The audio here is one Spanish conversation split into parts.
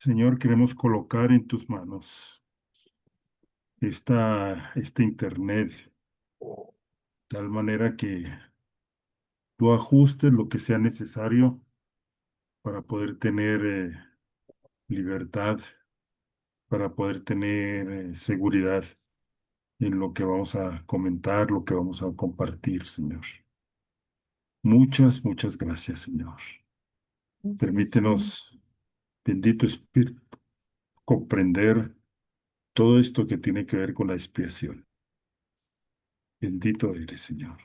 Señor, queremos colocar en tus manos este internet, de tal manera que tú ajustes lo que sea necesario para poder tener libertad, para poder tener seguridad en lo que vamos a comentar, lo que vamos a compartir, Señor. Muchas gracias, Señor. Permítenos, bendito Espíritu, comprender todo esto que tiene que ver con la expiación. Bendito eres, Señor.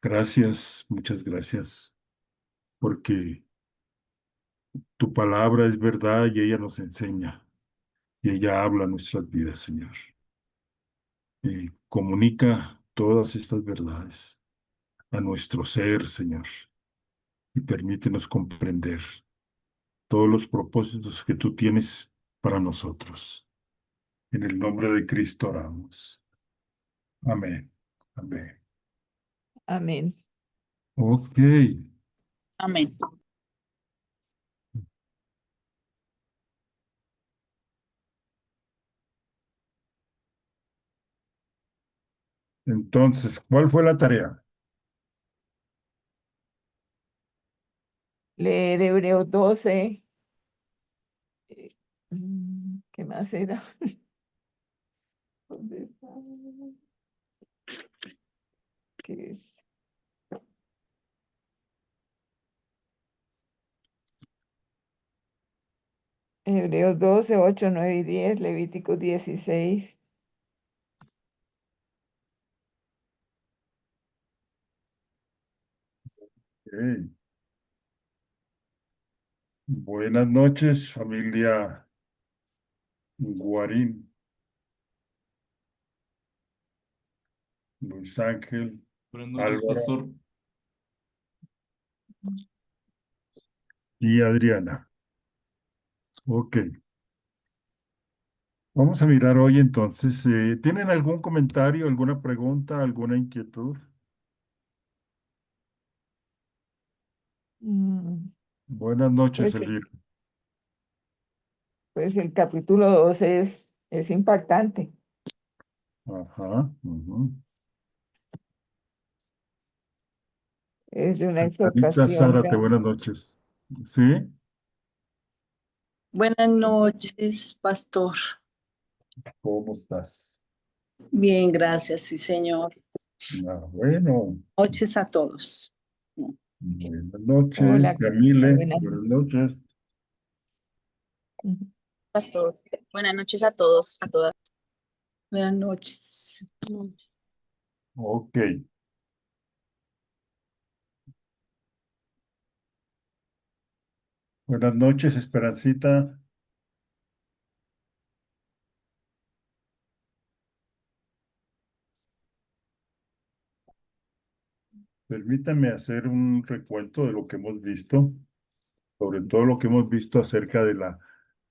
Gracias, muchas gracias, porque tu palabra es verdad y ella nos enseña y ella habla nuestras vidas, Señor. Y comunica todas estas verdades a nuestro ser, Señor, y permítenos comprender todos los propósitos que tú tienes para nosotros. En el nombre de Cristo oramos. Amén. Amén. Amén. Ok. Amén. Entonces, ¿cuál fue la tarea? Leer Hebreos 12. ¿Qué más era? ¿Dónde está? ¿Qué es? Hebreos 12, 8, 9 y 10, Levítico 16. Ok. Buenas noches, familia Guarín, Luis Ángel, Buenas noches, Álvaro pastor. y Adriana. Ok, vamos a mirar hoy entonces. ¿Tienen algún comentario, alguna pregunta, alguna inquietud? Mm, Buenas noches, Pues, Elvira. pues el capítulo 12 es impactante. Ajá. Ujú. Es de una Anita exhortación. Zárate, buenas noches. ¿Sí? Buenas noches, pastor. ¿Cómo estás? Bien, gracias, sí, señor. Bueno, Noches a todos. buenas noches, Hola, Camile, buenas buenas noches. noches. Ujú. Pastor. Buenas noches a todos, a todas. Buenas noches. Ok. Buenas noches, Esperancita. Permítanme hacer un recuento de lo que hemos visto, sobre todo lo que hemos visto acerca de la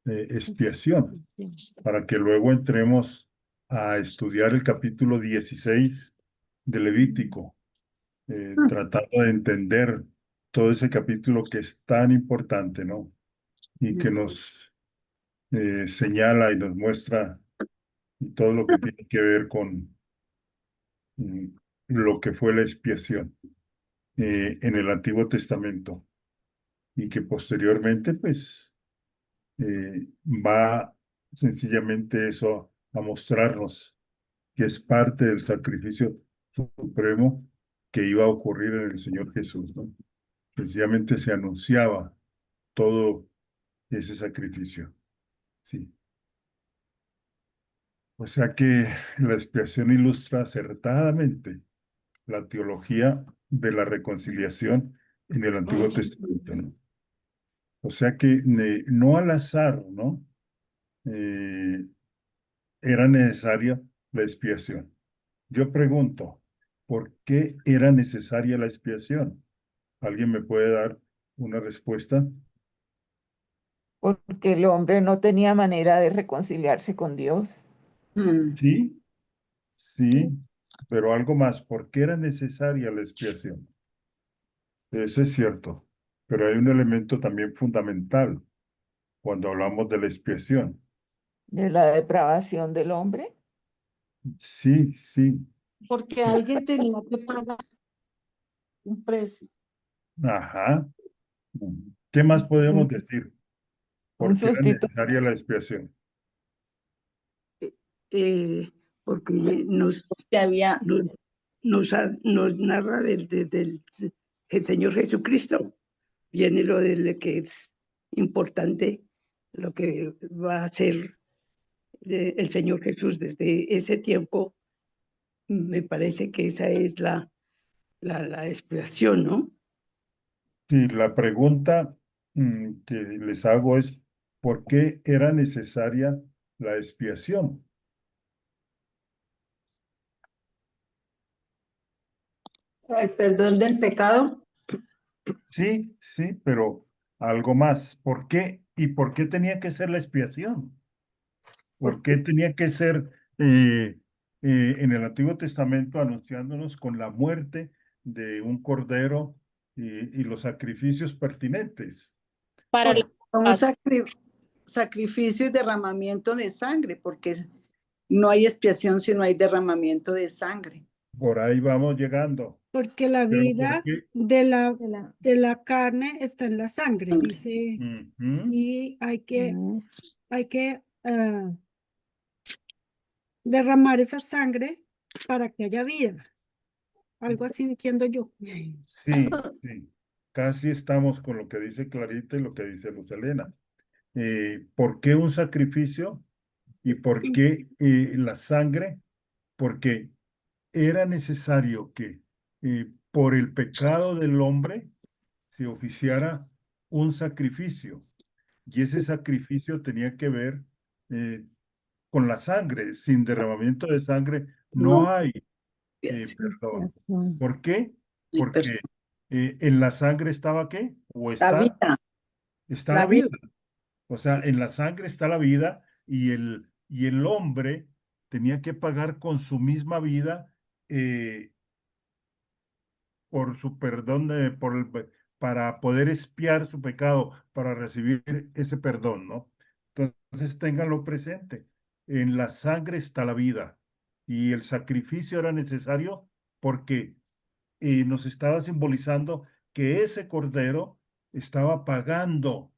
expiación, para que luego entremos a estudiar el capítulo 16 de Levítico, tratando de entender todo ese capítulo que es tan importante, ¿no? Y que nos señala y nos muestra todo lo que tiene que ver con mm, lo que fue la expiación en el Antiguo Testamento y que posteriormente, pues, va sencillamente eso a mostrarnos que es parte del sacrificio supremo que iba a ocurrir en el Señor Jesús, ¿no? Sencillamente se anunciaba todo ese sacrificio, sí. O sea que la expiación ilustra acertadamente la teología de la reconciliación en el Antiguo Testamento, ¿no? O sea que no al azar, ¿no? Eh, era necesaria la expiación. Yo pregunto, ¿por qué era necesaria la expiación? ¿Alguien me puede dar una respuesta? Porque el hombre no tenía manera de reconciliarse con Dios. Mm, Sí, sí, pero algo más, ¿por qué era necesaria la expiación? Eso es cierto, pero hay un elemento también fundamental. cuando hablamos de la expiación. de la depravación del hombre. Sí, sí, Porque alguien tenía que pagar un precio. ajá. ¿Qué más podemos decir? Un ¿Por qué era sustituto. necesaria la expiación? Porque Que había, nos narra del el Señor Jesucristo. Viene lo de que es importante, lo que va a hacer el Señor Jesús desde ese tiempo. Me parece que esa es la expiación, ¿no? Sí, la pregunta que les hago es, ¿por qué era necesaria la expiación? El perdón del pecado. Sí, sí, pero algo más. ¿Por qué? ¿Y por qué tenía que ser la expiación? ¿Por qué tenía que ser en el Antiguo Testamento anunciándonos con la muerte de un cordero y los sacrificios pertinentes? Para la un paz. sacrificio y derramamiento de sangre, porque no hay expiación si no hay derramamiento de sangre. Por ahí vamos llegando. Porque la Pero ¿por vida qué? de la carne está en la sangre, dice, Ujú. y hay que Mm, derramar esa sangre para que haya vida. Algo así entiendo yo. Sí, sí. Casi estamos con lo que dice Clarita y lo que dice Luz Helena. ¿Por qué un sacrificio y por qué la sangre? Porque era necesario que por el pecado del hombre se oficiara un sacrificio y ese sacrificio tenía que ver eh, con la sangre. Sin derramamiento de sangre no No, hay expiación, perdón. expiación. ¿Por qué? no hay Porque en la sangre estaba ¿qué? O La está la la vida, vida. O sea, en la sangre está la vida y el hombre tenía que pagar con su misma vida eh, por su perdón, para poder expiar su pecado, para recibir ese perdón, ¿no? Entonces, ténganlo presente. En la sangre está la vida y el sacrificio era necesario porque nos estaba simbolizando que ese cordero estaba pagando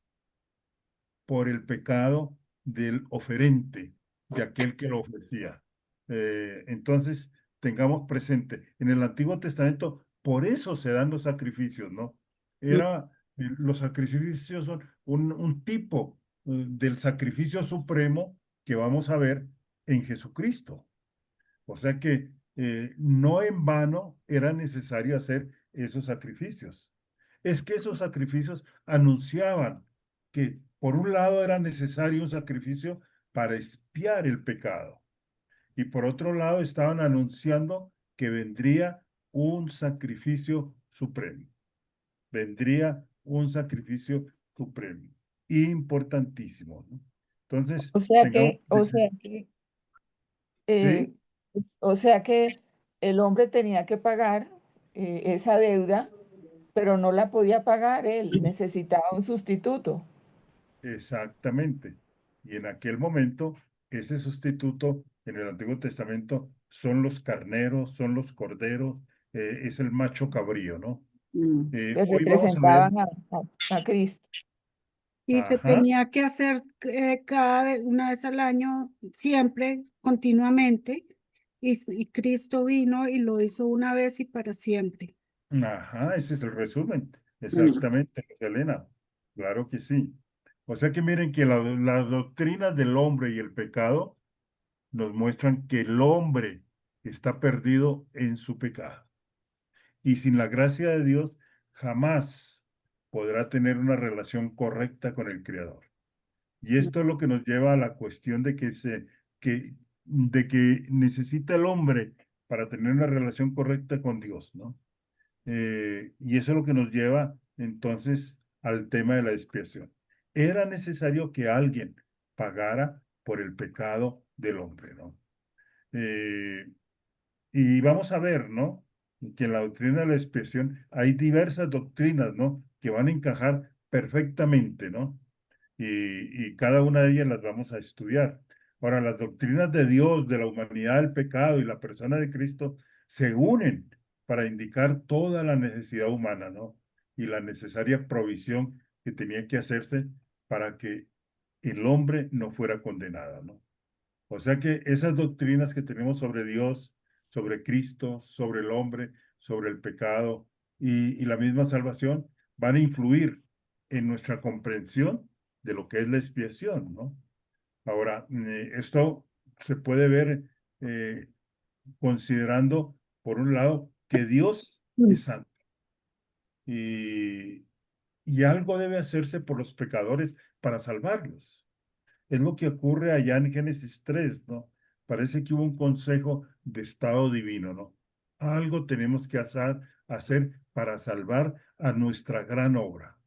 por el pecado del oferente, de aquel que lo ofrecía. Entonces, tengamos presente, en el Antiguo Testamento, por eso se dan los sacrificios, ¿no? Los sacrificios son un tipo del sacrificio supremo que vamos a ver en Jesucristo. O sea que no en vano era necesario hacer esos sacrificios. Es que esos sacrificios anunciaban que por un lado era necesario un sacrificio para expiar el pecado y por otro lado estaban anunciando que vendría un sacrificio supremo. Vendría un sacrificio supremo. Importantísimo, ¿no? Entonces, O sea tengamos que, o sea presente. que, ¿Sí? eh, o sea que el hombre tenía que pagar esa deuda, pero no la podía pagar él, necesitaba un sustituto. Exactamente. Y en aquel momento, ese sustituto en el Antiguo Testamento son los carneros, son los corderos, es el macho cabrío, ¿no? mm, Que Hoy vamos a ver, representaban a Cristo. Y se ajá, tenía que hacer cada vez, una vez al año, siempre, continuamente. Y Cristo vino y lo hizo una vez y para siempre. ajá, ese es el resumen. mm. Exactamente, Elena. Claro que sí. O sea que miren que las doctrinas del hombre y el pecado nos muestran que el hombre está perdido en su pecado. Y sin la gracia de Dios jamás podrá tener una relación correcta con el Creador. Y esto es lo que nos lleva a la cuestión de que necesita el hombre para tener una relación correcta con Dios, ¿no? Y eso es lo que nos lleva entonces al tema de la expiación. Era necesario que alguien pagara por el pecado del hombre, ¿no? Eh, y vamos a ver, ¿no? Que en la doctrina de la expiación hay diversas doctrinas, ¿no? Que van a encajar perfectamente, ¿no? y cada una de ellas las vamos a estudiar. Ahora, las doctrinas de Dios, de la humanidad, del pecado y la persona de Cristo se unen para indicar toda la necesidad humana, ¿no? Y la necesaria provisión que tenía que hacerse para que el hombre no fuera condenado, ¿no? O sea que esas doctrinas que tenemos sobre Dios, sobre Cristo, sobre el hombre, sobre el pecado y la misma salvación van a influir en nuestra comprensión de lo que es la expiación, ¿no? Ahora, esto se puede ver eh, considerando, por un lado, que Dios es santo y, y algo debe hacerse por los pecadores para salvarlos. Es lo que ocurre allá en Génesis 3, ¿no? Parece que hubo un consejo de estado divino, ¿no? Algo tenemos que hacer para salvar a nuestra gran obra.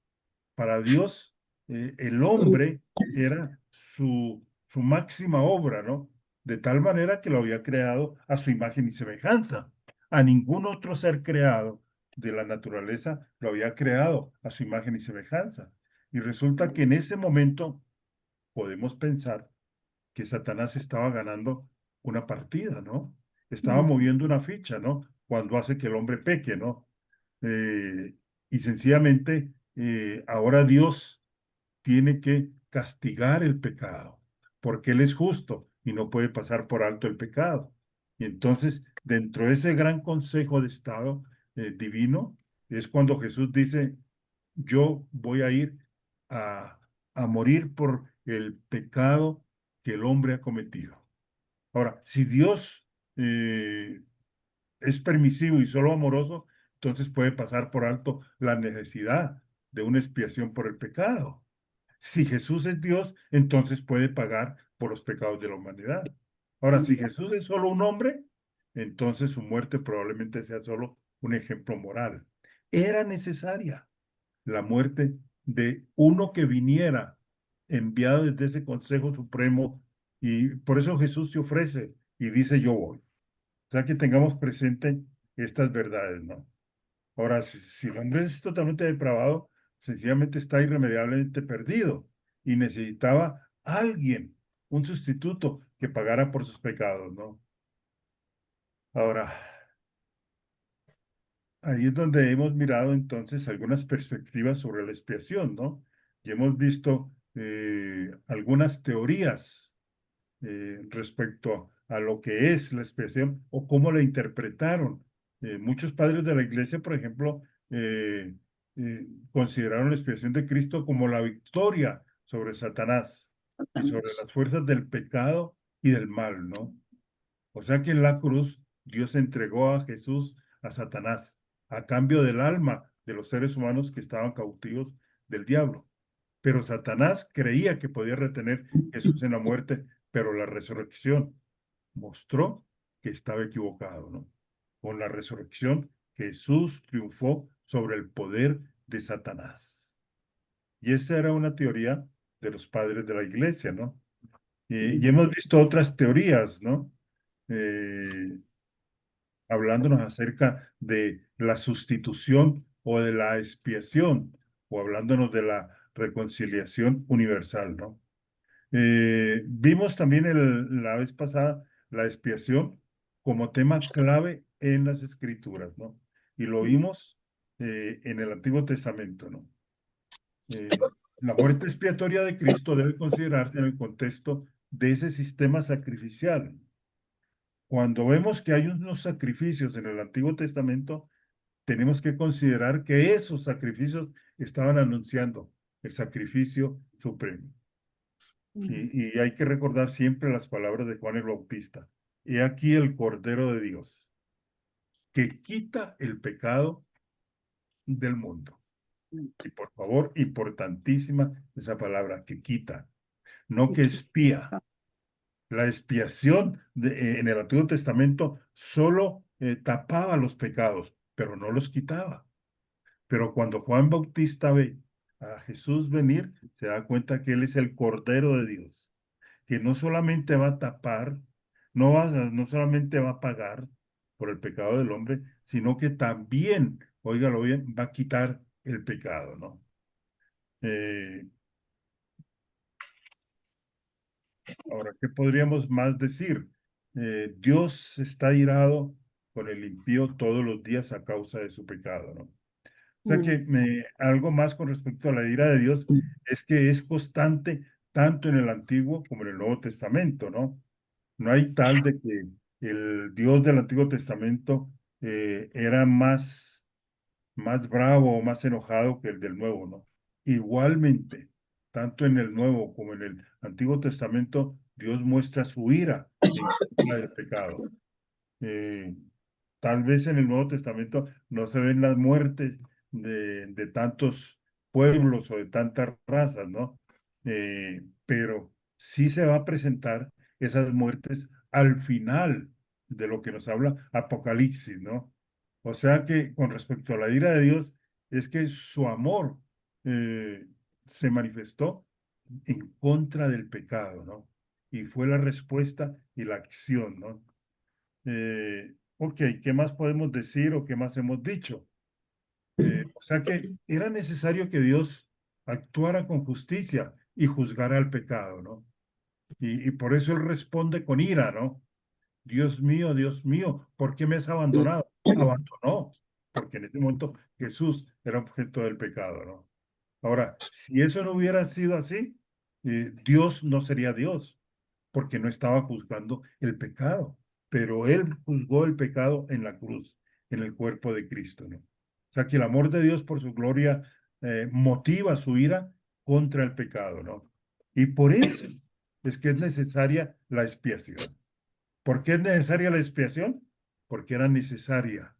Para Dios, el hombre era su máxima obra, ¿no? De tal manera que lo había creado a su imagen y semejanza. A ningún otro ser creado de la naturaleza lo había creado a su imagen y semejanza. Y resulta que en ese momento podemos pensar que Satanás estaba ganando una partida, ¿no? Estaba moviendo una ficha, ¿no? Cuando hace que el hombre peque, ¿no? Eh, y sencillamente ahora Dios tiene que castigar el pecado, porque Él es justo y no puede pasar por alto el pecado. Y entonces, dentro de ese gran consejo de Estado divino, es cuando Jesús dice, yo voy a ir a, a morir por el pecado que el hombre ha cometido. Ahora, si Dios es permisivo y solo amoroso, entonces puede pasar por alto la necesidad de una expiación por el pecado. Si Jesús es Dios, entonces puede pagar por los pecados de la humanidad. Ahora, si Jesús es solo un hombre, entonces su muerte probablemente sea solo un ejemplo moral. Era necesaria la muerte de uno que viniera enviado desde ese Consejo Supremo y por eso Jesús se ofrece y dice yo voy. O sea que tengamos presente estas verdades, ¿no? Ahora, si el hombre es totalmente depravado, sencillamente está irremediablemente perdido y necesitaba alguien, un sustituto que pagara por sus pecados, ¿no? Ahora, ahí es donde hemos mirado entonces algunas perspectivas sobre la expiación, ¿no? Y hemos visto algunas teorías respecto a lo que es la expiación o cómo la interpretaron. Muchos padres de la iglesia, por ejemplo, consideraron la expiación de Cristo como la victoria sobre Satanás y sobre las fuerzas del pecado y del mal, ¿no? O sea que en la cruz Dios entregó a Jesús a Satanás a cambio del alma de los seres humanos que estaban cautivos del diablo. Pero Satanás creía que podía retener a Jesús en la muerte, pero la resurrección mostró que estaba equivocado, ¿no? Con la resurrección, Jesús triunfó sobre el poder de Satanás. Y esa era una teoría de los padres de la iglesia, ¿no? Y hemos visto otras teorías, ¿no? Eh, hablándonos acerca de la sustitución o de la expiación, o hablándonos de la reconciliación universal, ¿no? Vimos también la vez pasada la expiación como tema clave en las Escrituras, ¿no? Y lo vimos en el Antiguo Testamento, ¿no? La muerte expiatoria de Cristo debe considerarse en el contexto de ese sistema sacrificial. Cuando vemos que hay unos sacrificios en el Antiguo Testamento, tenemos que considerar que esos sacrificios estaban anunciando el sacrificio supremo. Y hay que recordar siempre las palabras de Juan el Bautista. He aquí el Cordero de Dios, que quita el pecado del mundo. Y por favor, importantísima esa palabra, que quita, no que espía. La expiación en el Antiguo Testamento solo tapaba los pecados, pero no los quitaba. Pero cuando Juan Bautista ve a Jesús venir, se da cuenta que Él es el Cordero de Dios, que no solamente va a tapar, no solamente va a pagar por el pecado del hombre, sino que también, óigalo bien, va a quitar el pecado, ¿no? Eh, Ahora, ¿qué podríamos más decir? Dios está irado con el impío todos los días a causa de su pecado, ¿no? O sea que algo más con respecto a la ira de Dios es que es constante tanto en el Antiguo como en el Nuevo Testamento, ¿no? No hay tal de que el Dios del Antiguo Testamento era más bravo o más enojado que el del Nuevo, ¿no? Igualmente, tanto en el Nuevo como en el Antiguo Testamento, Dios muestra su ira en contra del pecado. Eh, Tal vez en el Nuevo Testamento no se ven las muertes de tantos pueblos o de tantas razas, ¿no? Pero sí se va a presentar esas muertes al final de lo que nos habla Apocalipsis, ¿no? O sea que con respecto a la ira de Dios, es que su amor eh, se manifestó en contra del pecado, ¿no? Y fue la respuesta y la acción, ¿no? Ok, ¿qué más podemos decir o qué más hemos dicho? O sea que era necesario que Dios actuara con justicia y juzgara el pecado, ¿no? Y por eso Él responde con ira, ¿no? Dios mío, ¿por qué me has abandonado? Abandonó, porque en ese momento Jesús era objeto del pecado, ¿no? Ahora, si eso no hubiera sido así, Dios no sería Dios, porque no estaba juzgando el pecado, pero Él juzgó el pecado en la cruz, en el cuerpo de Cristo, ¿no? O sea que el amor de Dios por su gloria motiva su ira contra el pecado, ¿no? Y por eso es que es necesaria la expiación. ¿Por qué es necesaria la expiación? Porque era necesario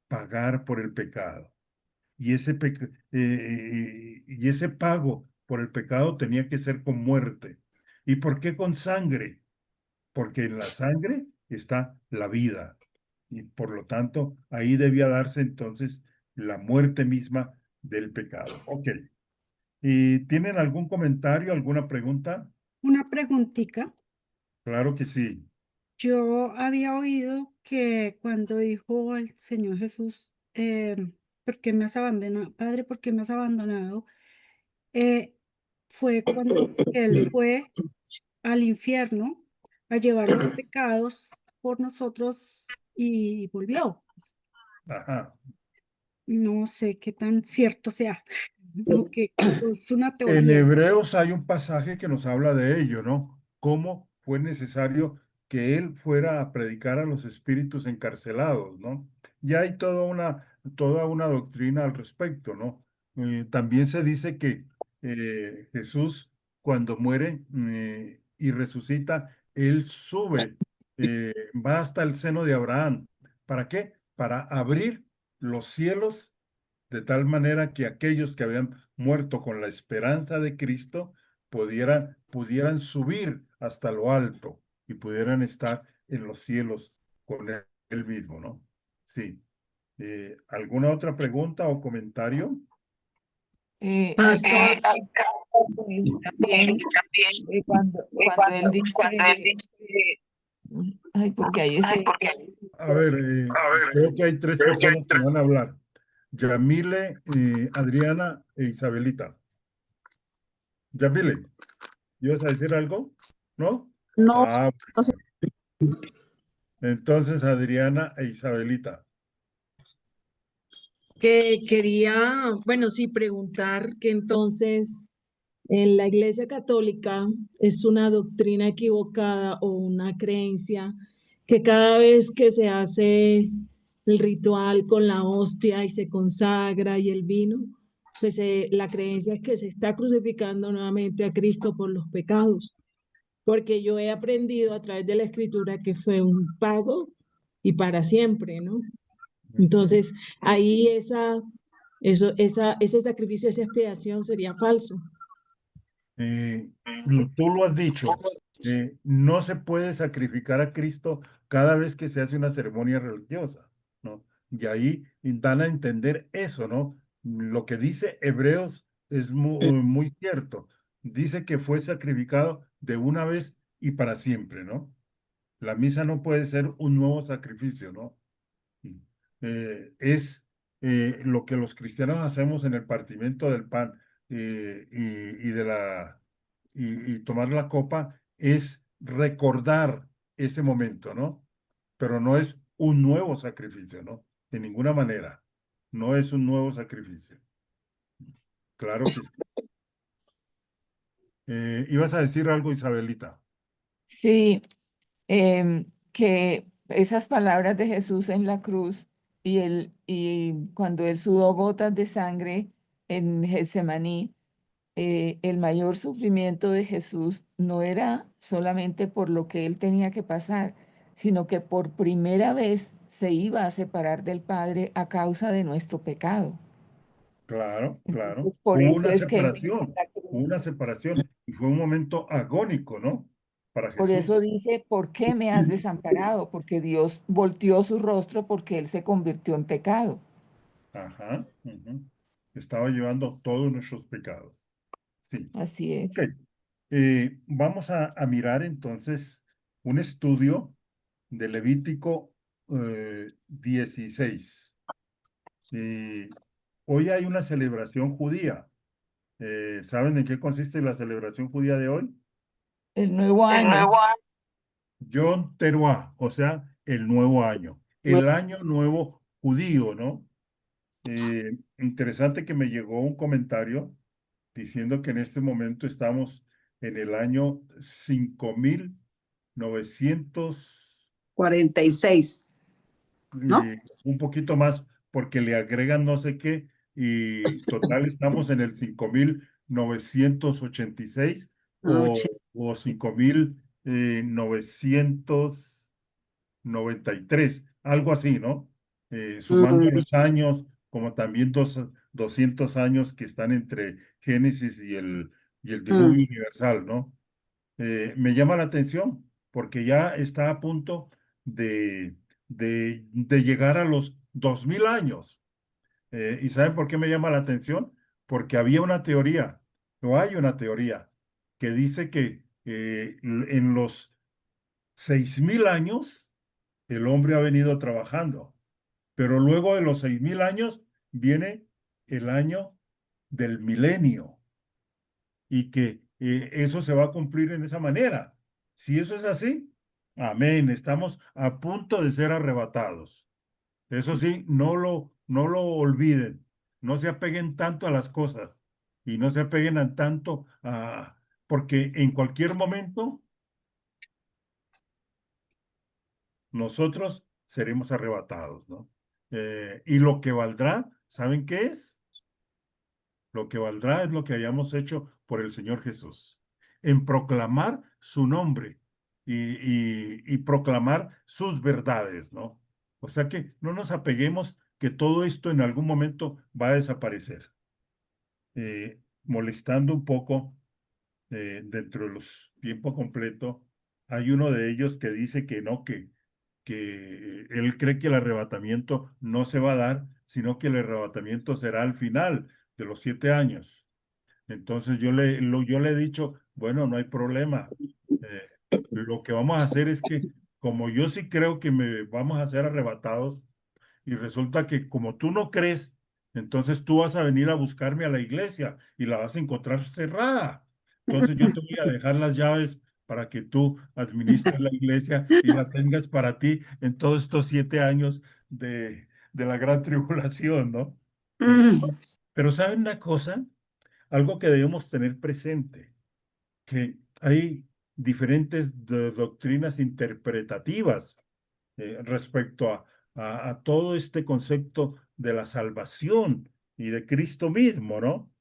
pagar por el pecado. Y ese pago por el pecado tenía que ser con muerte. ¿Y por qué con sangre? Porque en la sangre está la vida. Y por lo tanto, ahí debía darse entonces la muerte misma del pecado. Ok. ¿Y tienen algún comentario, alguna pregunta? Una preguntita. Claro que sí. Yo había oído que cuando dijo el Señor Jesús, ¿por qué me has abandonado? Padre, ¿por qué me has abandonado? Eh, Fue cuando Él fue al infierno a llevar los pecados por nosotros y volvió. Ajá. No sé qué tan cierto sea, o que es una En teoría. Hebreos hay un pasaje que nos habla de ello, ¿no? Cómo fue necesario que él fuera a predicar a los espíritus encarcelados, ¿no? Ya hay toda una doctrina al respecto, ¿no? También se dice que Jesús, cuando muere y resucita, él sube, va hasta el seno de Abraham. ¿Para qué? Para abrir los cielos de tal manera que aquellos que habían muerto con la esperanza de Cristo pudieran subir hasta lo alto y pudieran estar en los cielos con él mismo, ¿no? Sí. ¿Alguna otra pregunta o comentario? Acá pues, también cuando él dice, ay, porque hay ese, A ver, creo que hay tres personas que van a hablar. Yamile, Adriana e Isabelita. Yamile, ¿ibas a decir algo? ¿No? No, Ah, no sé. entonces Adriana e Isabelita. Que quería, bueno, sí, preguntar que entonces en la Iglesia Católica es una doctrina equivocada o una creencia que cada vez que se hace el ritual con la hostia y se consagra y el vino, pues la creencia es que se está crucificando nuevamente a Cristo por los pecados, porque yo he aprendido a través de la Escritura que fue un pago y para siempre, ¿no? Entonces, ahí ese sacrificio, esa expiación sería falso. Eh, Tú lo has dicho, no se puede sacrificar a Cristo cada vez que se hace una ceremonia religiosa, ¿no? Y ahí dan a entender eso, ¿no? Lo que dice Hebreos es muy cierto. Dice que fue sacrificado de una vez y para siempre, ¿no? La misa no puede ser un nuevo sacrificio, ¿no? Es lo que los cristianos hacemos en el partimiento del pan y de la y tomar la copa es recordar ese momento, ¿no? Pero no es un nuevo sacrificio, ¿no? De ninguna manera. No es un nuevo sacrificio. Claro que sí. ¿Ibas a decir algo, Isabelita? Sí, que esas palabras de Jesús en la cruz y cuando él sudó gotas de sangre en Getsemaní, el mayor sufrimiento de Jesús no era solamente por lo que él tenía que pasar, sino que por primera vez se iba a separar del Padre a causa de nuestro pecado. Claro, claro. Entonces, por eso es que él en la Hubo cruz, una separación y fue un momento agónico, ¿no? Para por eso Jesús. dice, ¿por qué me has desamparado? Porque Dios volteó su rostro porque él se convirtió en pecado. Ajá. Ujú. Estaba llevando todos nuestros pecados. Sí. Así Ok. es. Vamos a mirar entonces un estudio de Levítico 16. Hoy hay una celebración judía. ¿Saben en qué consiste la celebración judía de hoy? El nuevo año. Yom Teruah, o sea, el nuevo año, el año nuevo judío, ¿no? Interesante que me llegó un comentario diciendo que en este momento estamos en el año 5900, 46, ¿no? un poquito más, porque le agregan no sé qué, y total estamos en el 5986 Ocho. o 5993, algo así, ¿no? Sumando Mm, los años, como también 200 años que están entre Génesis y el mm. diluvio universal, ¿no? Me llama la atención porque ya está a punto de, de llegar a los 2000 años. ¿Y saben por qué me llama la atención? Porque había una teoría, o hay una teoría, que dice que en los 6000 años el hombre ha venido trabajando, pero luego de los 6000 años viene el año del milenio y que eso se va a cumplir en esa manera. Si eso es así, amén, estamos a punto de ser arrebatados. Eso sí, no lo olviden, no se apeguen tanto a las cosas y no se apeguen a tanto a, porque en cualquier momento nosotros seremos arrebatados, ¿no? Y lo que valdrá, ¿saben qué es? Lo que valdrá es lo que hayamos hecho por el Señor Jesús, en proclamar su nombre y proclamar sus verdades, ¿no? O sea que no nos apeguemos que todo esto en algún momento va a desaparecer. Molestando un poco dentro de los tiempo completo, hay uno de ellos que dice que no, que él cree que el arrebatamiento no se va a dar, sino que el arrebatamiento será al final de los 7 años. Entonces yo le he dicho, bueno, no hay problema. Lo que vamos a hacer es que, como yo sí creo que me vamos a ser arrebatados, y resulta que como tú no crees, entonces tú vas a venir a buscarme a la iglesia y la vas a encontrar cerrada. Entonces yo te voy a dejar las llaves para que tú administres la iglesia y la tengas para ti en todos estos 7 años de la gran tribulación, ¿no? Eh, Mm. pero ¿saben una cosa? Algo que debemos tener presente, que hay diferentes doctrinas interpretativas respecto a todo este concepto de la salvación y de Cristo mismo, ¿no?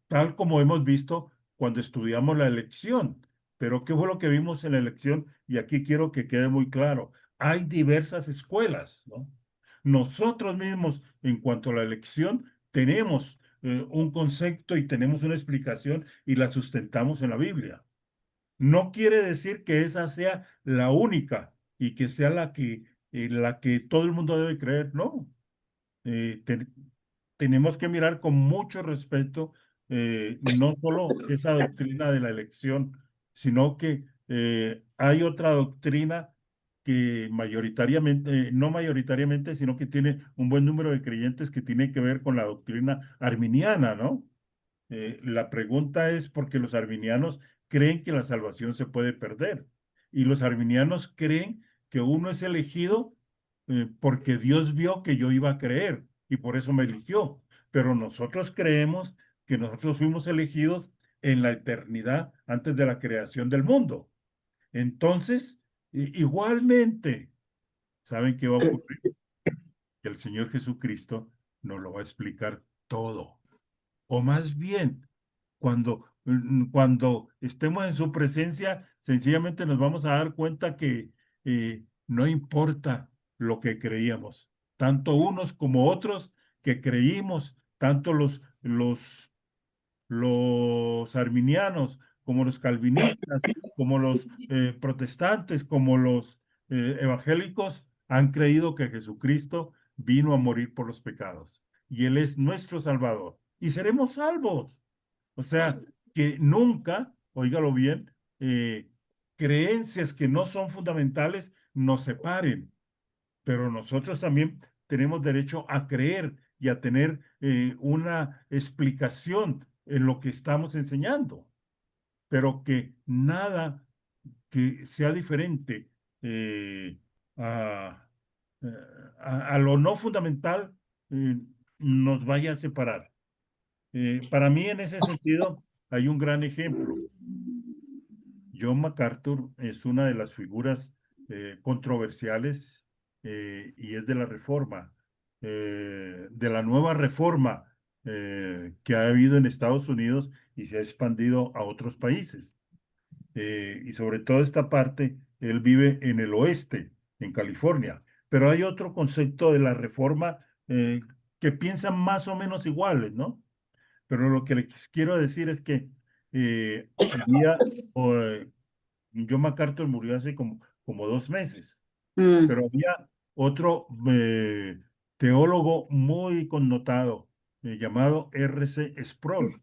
Tal como hemos visto cuando estudiamos la elección. Pero ¿qué fue lo que vimos en la elección? Y aquí quiero que quede muy claro. Hay diversas escuelas, ¿no? Nosotros mismos, en cuanto a la elección, tenemos un concepto y tenemos una explicación y la sustentamos en la Biblia. No quiere decir que esa sea la única y que sea la que todo el mundo debe creer, no. Eh, te- Tenemos que mirar con mucho respeto no solo esa doctrina de la elección, sino que hay otra doctrina que mayoritariamente, no mayoritariamente, sino que tiene un buen número de creyentes que tiene que ver con la doctrina arminiana, ¿no? La pregunta es porque los arminianos creen que la salvación se puede perder. Y los arminianos creen que uno es elegido porque Dios vio que yo iba a creer y por eso me eligió. Pero nosotros creemos que nosotros fuimos elegidos en la eternidad antes de la creación del mundo. Entonces, igualmente, ¿saben qué va a ocurrir? Que el Señor Jesucristo nos lo va a explicar todo. O más bien, cuando estemos en su presencia, sencillamente nos vamos a dar cuenta que no importa lo que creíamos, tanto unos como otros que creímos, tanto los arminianos, como los calvinistas, como los protestantes, como los evangélicos, han creído que Jesucristo vino a morir por los pecados y Él es nuestro Salvador y seremos salvos. O sea, que nunca, óigalo bien, creencias que no son fundamentales nos separen, pero nosotros también tenemos derecho a creer y a tener una explicación en lo que estamos enseñando, pero que nada que sea diferente eh, a, eh, a lo no fundamental eh, nos vaya a separar. Para mí, en ese sentido, hay un gran ejemplo. John MacArthur es una de las figuras controversiales y es de la reforma, de la nueva reforma que ha habido en Estados Unidos y se ha expandido a otros países. Y sobre todo esta parte, él vive en el oeste, en California. Pero hay otro concepto de la reforma que piensan más o menos iguales, ¿no? Pero lo que les quiero decir es que John MacArthur murió hace como 2 meses, Mm. pero había otro teólogo muy connotado llamado R.C. Sproul.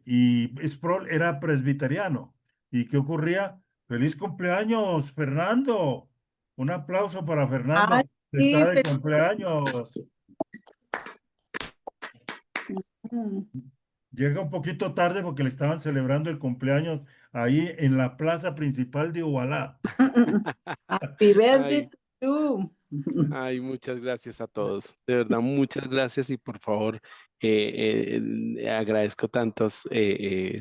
Y Sproul era presbiteriano. ¿Y qué ocurría? ¡Feliz cumpleaños, Fernando! Un aplauso para Ay, Fernando, que sí, está de cumpleaños. mm. Llega un poquito tarde porque le estaban celebrando el cumpleaños ahí en la plaza principal de Ubalá. Happy birthday Ay, to you. ay, muchas gracias a todos. De verdad, muchas gracias y por favor, agradezco tantos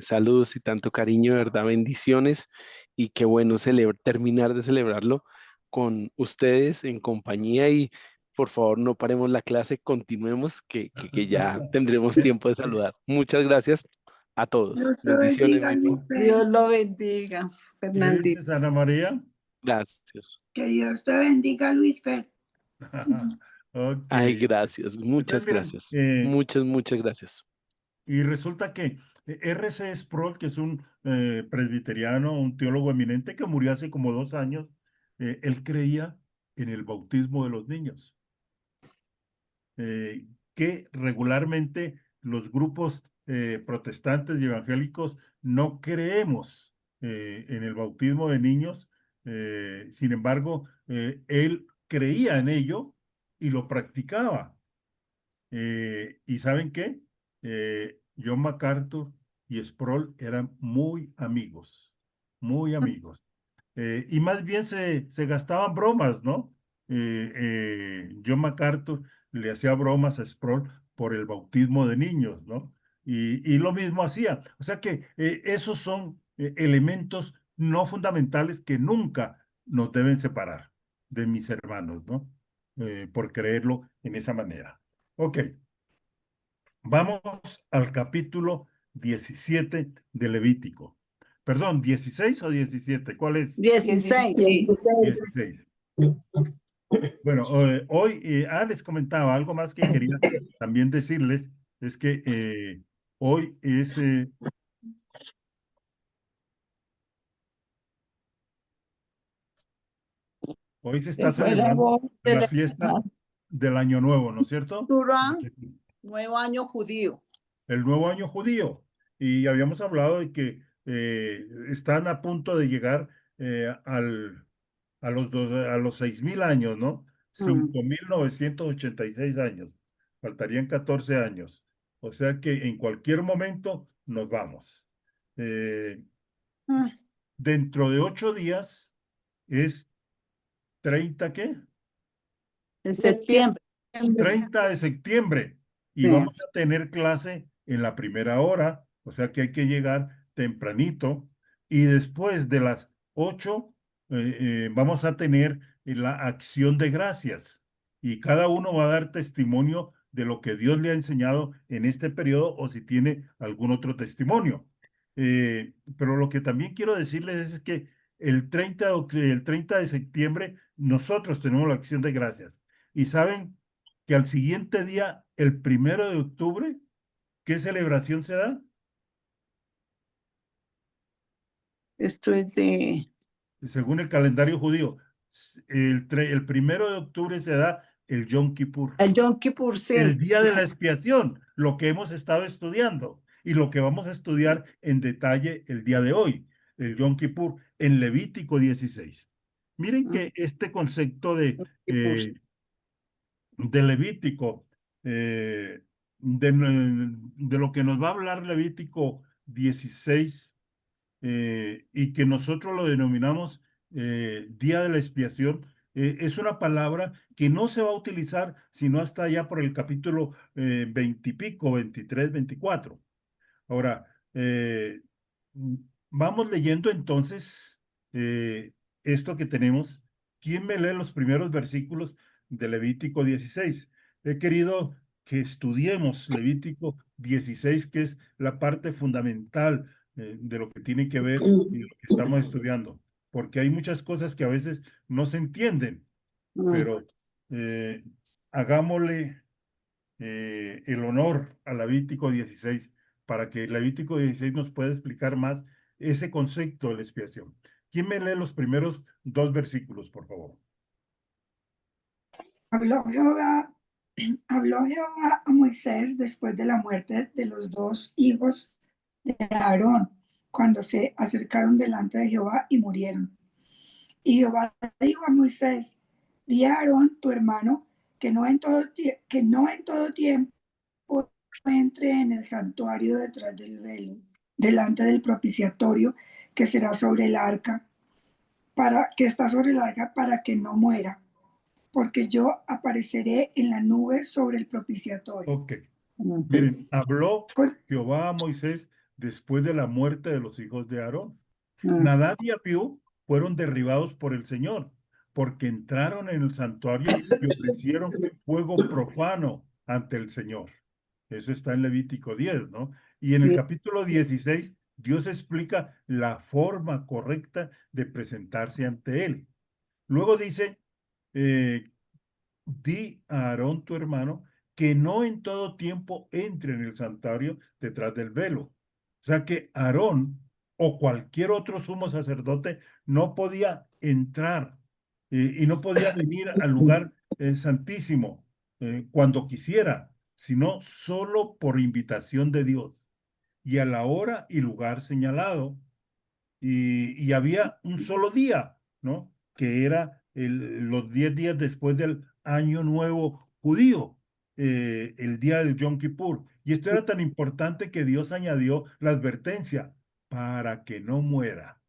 saludos y tanto cariño, de verdad, bendiciones y qué bueno terminar de celebrarlo con ustedes en compañía y por favor no paremos la clase, continuemos que ya tendremos tiempo de saludar. Muchas gracias a todos. Dios te Bendiciones, bendiga, mi Luis. Dios lo bendiga, ¿Qué Fernandito. dices, Ana María? gracias. Que Dios te bendiga, Luis Fer. Ok. Ay, gracias, Entonces, muchas miren, gracias. Muchas gracias. y resulta que R.C. Sproul, que es un presbiteriano, un teólogo eminente que murió hace como 2 años, él creía en el bautismo de los niños. Que regularmente los grupos protestantes y evangélicos no creemos en el bautismo de niños. Sin embargo, él creía en ello y lo practicaba. ¿Y saben qué? John MacArthur y Sproul eran muy amigos, muy amigos. Y más bien se gastaban bromas, ¿no? John MacArthur le hacía bromas a Sproul por el bautismo de niños, ¿no? Y lo mismo hacía. O sea que esos son elementos no fundamentales que nunca nos deben separar de mis hermanos, ¿no? Por creerlo en esa manera. Ok, vamos al capítulo 17 de Levítico. Perdón, ¿16 o 17? ¿Cuál es? 16. 16. Bueno, hoy les comentaba algo más que quería también decirles, es que hoy hoy se está Se fue la celebrando voz. la fiesta del Año Nuevo, ¿no es cierto? Turán, nuevo año judío. El nuevo año judío. Y habíamos hablado de que están a punto de llegar a los 6.000 años, ¿no? Mm. 5.986 años. Faltarían 14 años. O sea que en cualquier momento nos vamos. Ah, Dentro de 8 días es 30, ¿qué? en septiembre. 30 de septiembre. Y Sí. vamos a tener clase en la primera hora, o sea que hay que llegar tempranito. Y después de las 8 vamos a tener la acción de gracias. Y cada uno va a dar testimonio de lo que Dios le ha enseñado en este periodo o si tiene algún otro testimonio. Pero lo que también quiero decirles es que el 30 de septiembre nosotros tenemos la acción de gracias. Y saben que al siguiente día, el 1 de octubre, ¿qué celebración se da? Esto es de Según el calendario judío, el 1 de octubre se da el Yom Kippur, el Yom Kippur, sí. el día de la expiación, lo que hemos estado estudiando y lo que vamos a estudiar en detalle el día de hoy, el Yom Kippur, en Levítico 16. Miren que este concepto de Levítico, de lo que nos va a hablar Levítico 16, y que nosotros lo denominamos Día de la Expiación, es una palabra que no se va a utilizar sino hasta allá por el capítulo 20 y pico, 23, 24. Ahora, vamos leyendo entonces esto que tenemos. ¿Quién me lee los primeros versículos de Levítico 16? He querido que estudiemos Levítico 16, que es la parte fundamental de lo que tiene que ver y lo que estamos estudiando, porque hay muchas cosas que a veces no se entienden, pero hagámosle el honor a Levítico 16 para que Levítico 16 nos pueda explicar más ese concepto de la expiación. ¿Quién me lee los primeros 2 versículos, por favor? Habló Jehová a Moisés después de la muerte de los 2 hijos de Aarón, cuando se acercaron delante de Jehová y murieron. Y Jehová dijo a Moisés: di a Aarón, tu hermano, que no en todo tiempo entre en el santuario detrás del velo, delante del propiciatorio que será sobre el arca, que está sobre el arca, para que no muera, porque yo apareceré en la nube sobre el propiciatorio. Ok. Miren, habló Jehová a Moisés después de la muerte de los hijos de Aarón. Nadab y Abiú fueron derribados por el Señor, porque entraron en el santuario y ofrecieron fuego profano ante el Señor. Eso está en Levítico 10, ¿no? Y en el capítulo 16, Dios explica la forma correcta de presentarse ante Él. Luego dice, di a Aarón tu hermano que no en todo tiempo entre en el santuario detrás del velo. O sea que Aarón o cualquier otro sumo sacerdote no podía entrar y no podía venir al lugar santísimo cuando quisiera, sino solo por invitación de Dios y a la hora y lugar señalado. Y había un solo día, ¿no? Que era los 10 días después del Año Nuevo judío, el día del Yom Kippur. Y esto era tan importante que Dios añadió la advertencia para que no muera.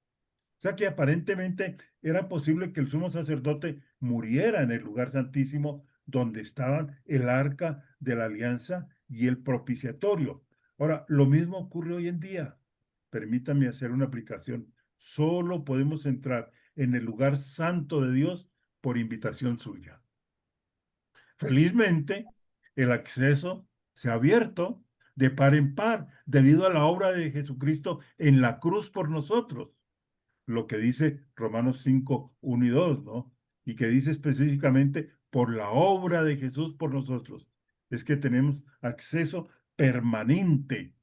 O sea que aparentemente era posible que el sumo sacerdote muriera en el lugar santísimo donde estaban el arca de la alianza y el propiciatorio. Ahora, lo mismo ocurre hoy en día. Permítanme hacer una aplicación. Solo podemos entrar en el lugar santo de Dios por invitación suya. Felizmente, el acceso se ha abierto de par en par debido a la obra de Jesucristo en la cruz por nosotros. Lo que dice Romanos 5, 1 y 2, ¿no? Y que dice específicamente por la obra de Jesús por nosotros. Es que tenemos acceso permanente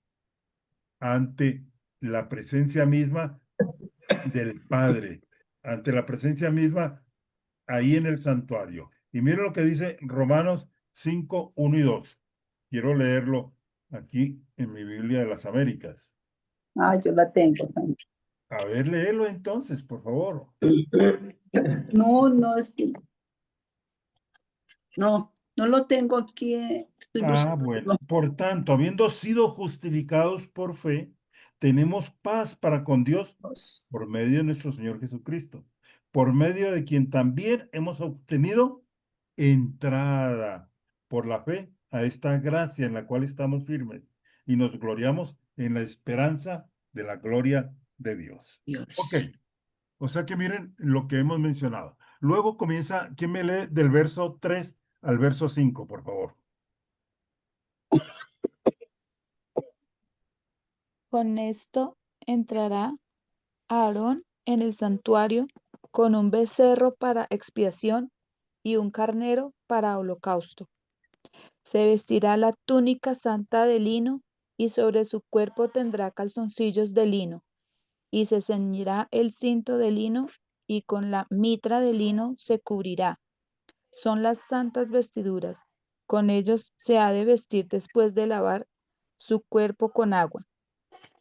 ante la presencia misma del Padre, ante la presencia misma ahí en el santuario. Y miren lo que dice Romanos 5, 1 y 2. Quiero leerlo aquí en mi Biblia de las Américas. yo la tengo. A ver, léelo entonces, por favor. No, es que no, No lo tengo aquí. Estoy Bueno, por tanto, habiendo sido justificados por fe, tenemos paz para con Dios por medio de nuestro Señor Jesucristo, por medio de quien también hemos obtenido entrada por la fe a esta gracia en la cual estamos firmes y nos gloriamos en la esperanza de la gloria de Dios. Ok, o sea que miren lo que hemos mencionado. Luego comienza, ¿quién me lee del verso 3 al verso 5, por favor? Con esto entrará Aarón en el santuario con un becerro para expiación y un carnero para holocausto. Se vestirá la túnica santa de lino y sobre su cuerpo tendrá calzoncillos de lino y se ceñirá el cinto de lino y con la mitra de lino se cubrirá. Son las santas vestiduras. Con ellos se ha de vestir después de lavar su cuerpo con agua.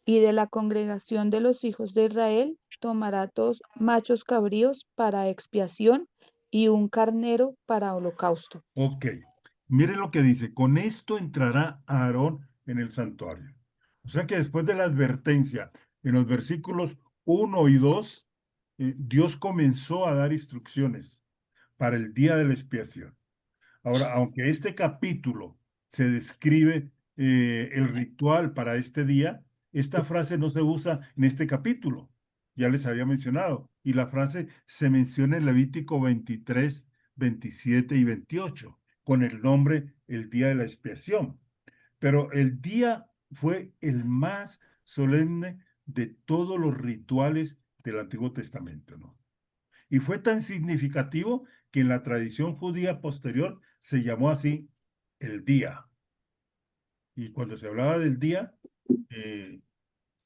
Y de la congregación de los hijos de Israel tomará 2 machos cabríos para expiación y un carnero para holocausto. Ok, miren lo que dice, con esto entrará Aarón en el santuario. O sea que después de la advertencia en los versículos 1 y 2, Dios comenzó a dar instrucciones para el día de la expiación. Ahora, aunque este capítulo se describe el ritual para este día, esta frase no se usa en este capítulo. Ya les había mencionado. Y la frase se menciona en Levítico 23, 27 y 28, con el nombre el día de la expiación. Pero el día fue el más solemne de todos los rituales del Antiguo Testamento, ¿no? Y fue tan significativo que en la tradición judía posterior se llamó así el día. Y cuando se hablaba del día, eh,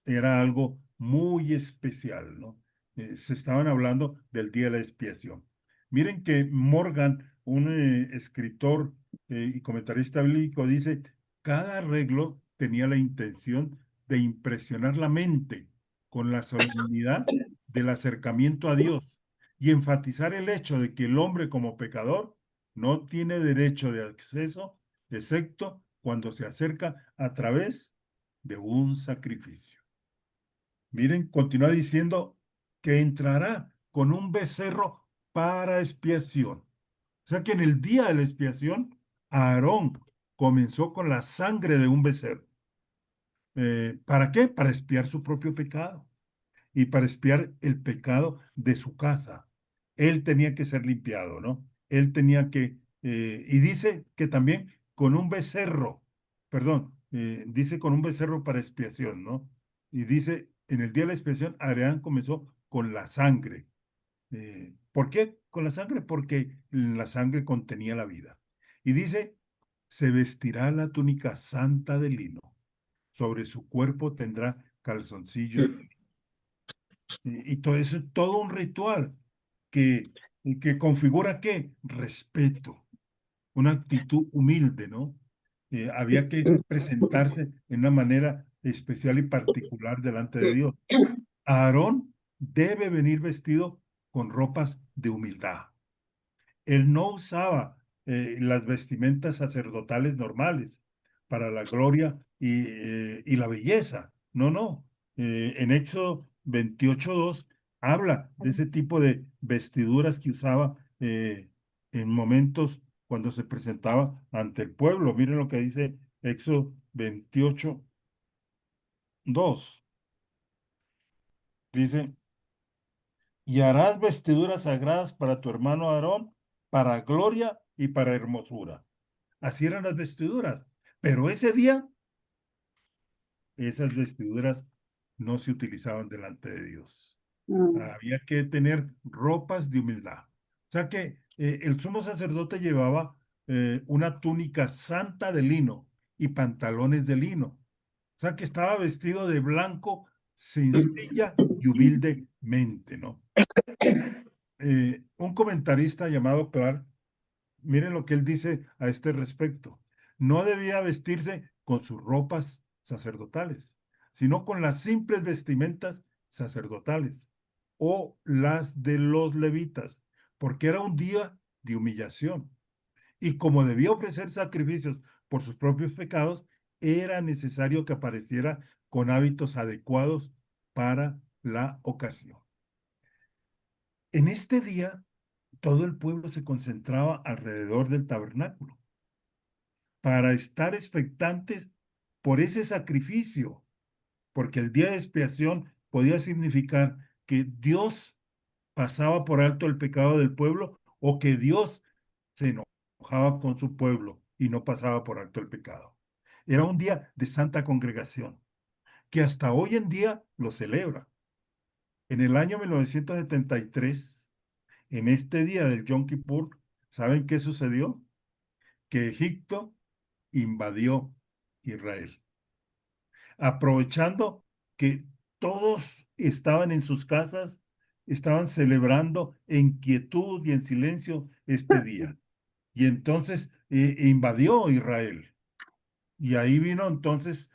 era algo muy especial, ¿no? Se estaban hablando del día de la expiación. Miren que Morgan, un escritor y comentarista bíblico, dice, cada arreglo tenía la intención de impresionar la mente con la solemnidad del acercamiento a Dios y enfatizar el hecho de que el hombre como pecador no tiene derecho de acceso excepto cuando se acerca a través de un sacrificio. Miren, continúa diciendo que entrará con un becerro para expiación. O sea que en el día de la expiación, Aarón comenzó con la sangre de un becerro. ¿Para qué? Para expiar su propio pecado y para expiar el pecado de su casa. Él tenía que ser limpiado, ¿no? Él tenía que, y dice que también con un becerro, perdón, dice con un becerro para expiación, ¿no? Y dice, en el día de la expiación, Aarón comenzó con la sangre. ¿Por qué con la sangre? Porque la sangre contenía la vida. Y dice, se vestirá la túnica santa de lino. Sobre su cuerpo tendrá calzoncillos y todo eso es todo un ritual que, que configura ¿qué? Respeto, una actitud humilde, ¿no? Había que presentarse en una manera especial y particular delante de Dios. Aarón debe venir vestido con ropas de humildad. Él no usaba las vestimentas sacerdotales normales para la gloria y la belleza. No, no. En Éxodo 28:2 habla de ese tipo de vestiduras que usaba en momentos cuando se presentaba ante el pueblo. Miren lo que dice Éxodo 28:2. Dice, y harás vestiduras sagradas para tu hermano Aarón, para gloria y para hermosura. Así eran las vestiduras. Pero ese día, esas vestiduras no se utilizaban delante de Dios. Había que tener ropas de humildad. O sea que el sumo sacerdote llevaba una túnica santa de lino y pantalones de lino. O sea que estaba vestido de blanco, sencilla y humildemente, ¿no? Un comentarista llamado Clark, miren lo que él dice a este respecto. No debía vestirse con sus ropas sacerdotales, sino con las simples vestimentas sacerdotales o las de los levitas, porque era un día de humillación Y como debía ofrecer sacrificios por sus propios pecados, era necesario que apareciera con hábitos adecuados para la ocasión. En este día, todo el pueblo se concentraba alrededor del tabernáculo para estar expectantes por ese sacrificio, porque el día de expiación podía significar que Dios pasaba por alto el pecado del pueblo o que Dios se enojaba con su pueblo y no pasaba por alto el pecado. Era un día de santa congregación que hasta hoy en día lo celebra. En el año 1973, en este día del Yom Kippur, ¿saben qué sucedió? Que Egipto invadió Israel, aprovechando que todos estaban en sus casas, estaban celebrando en quietud y en silencio este día. Y entonces invadió Israel. Y ahí vino entonces,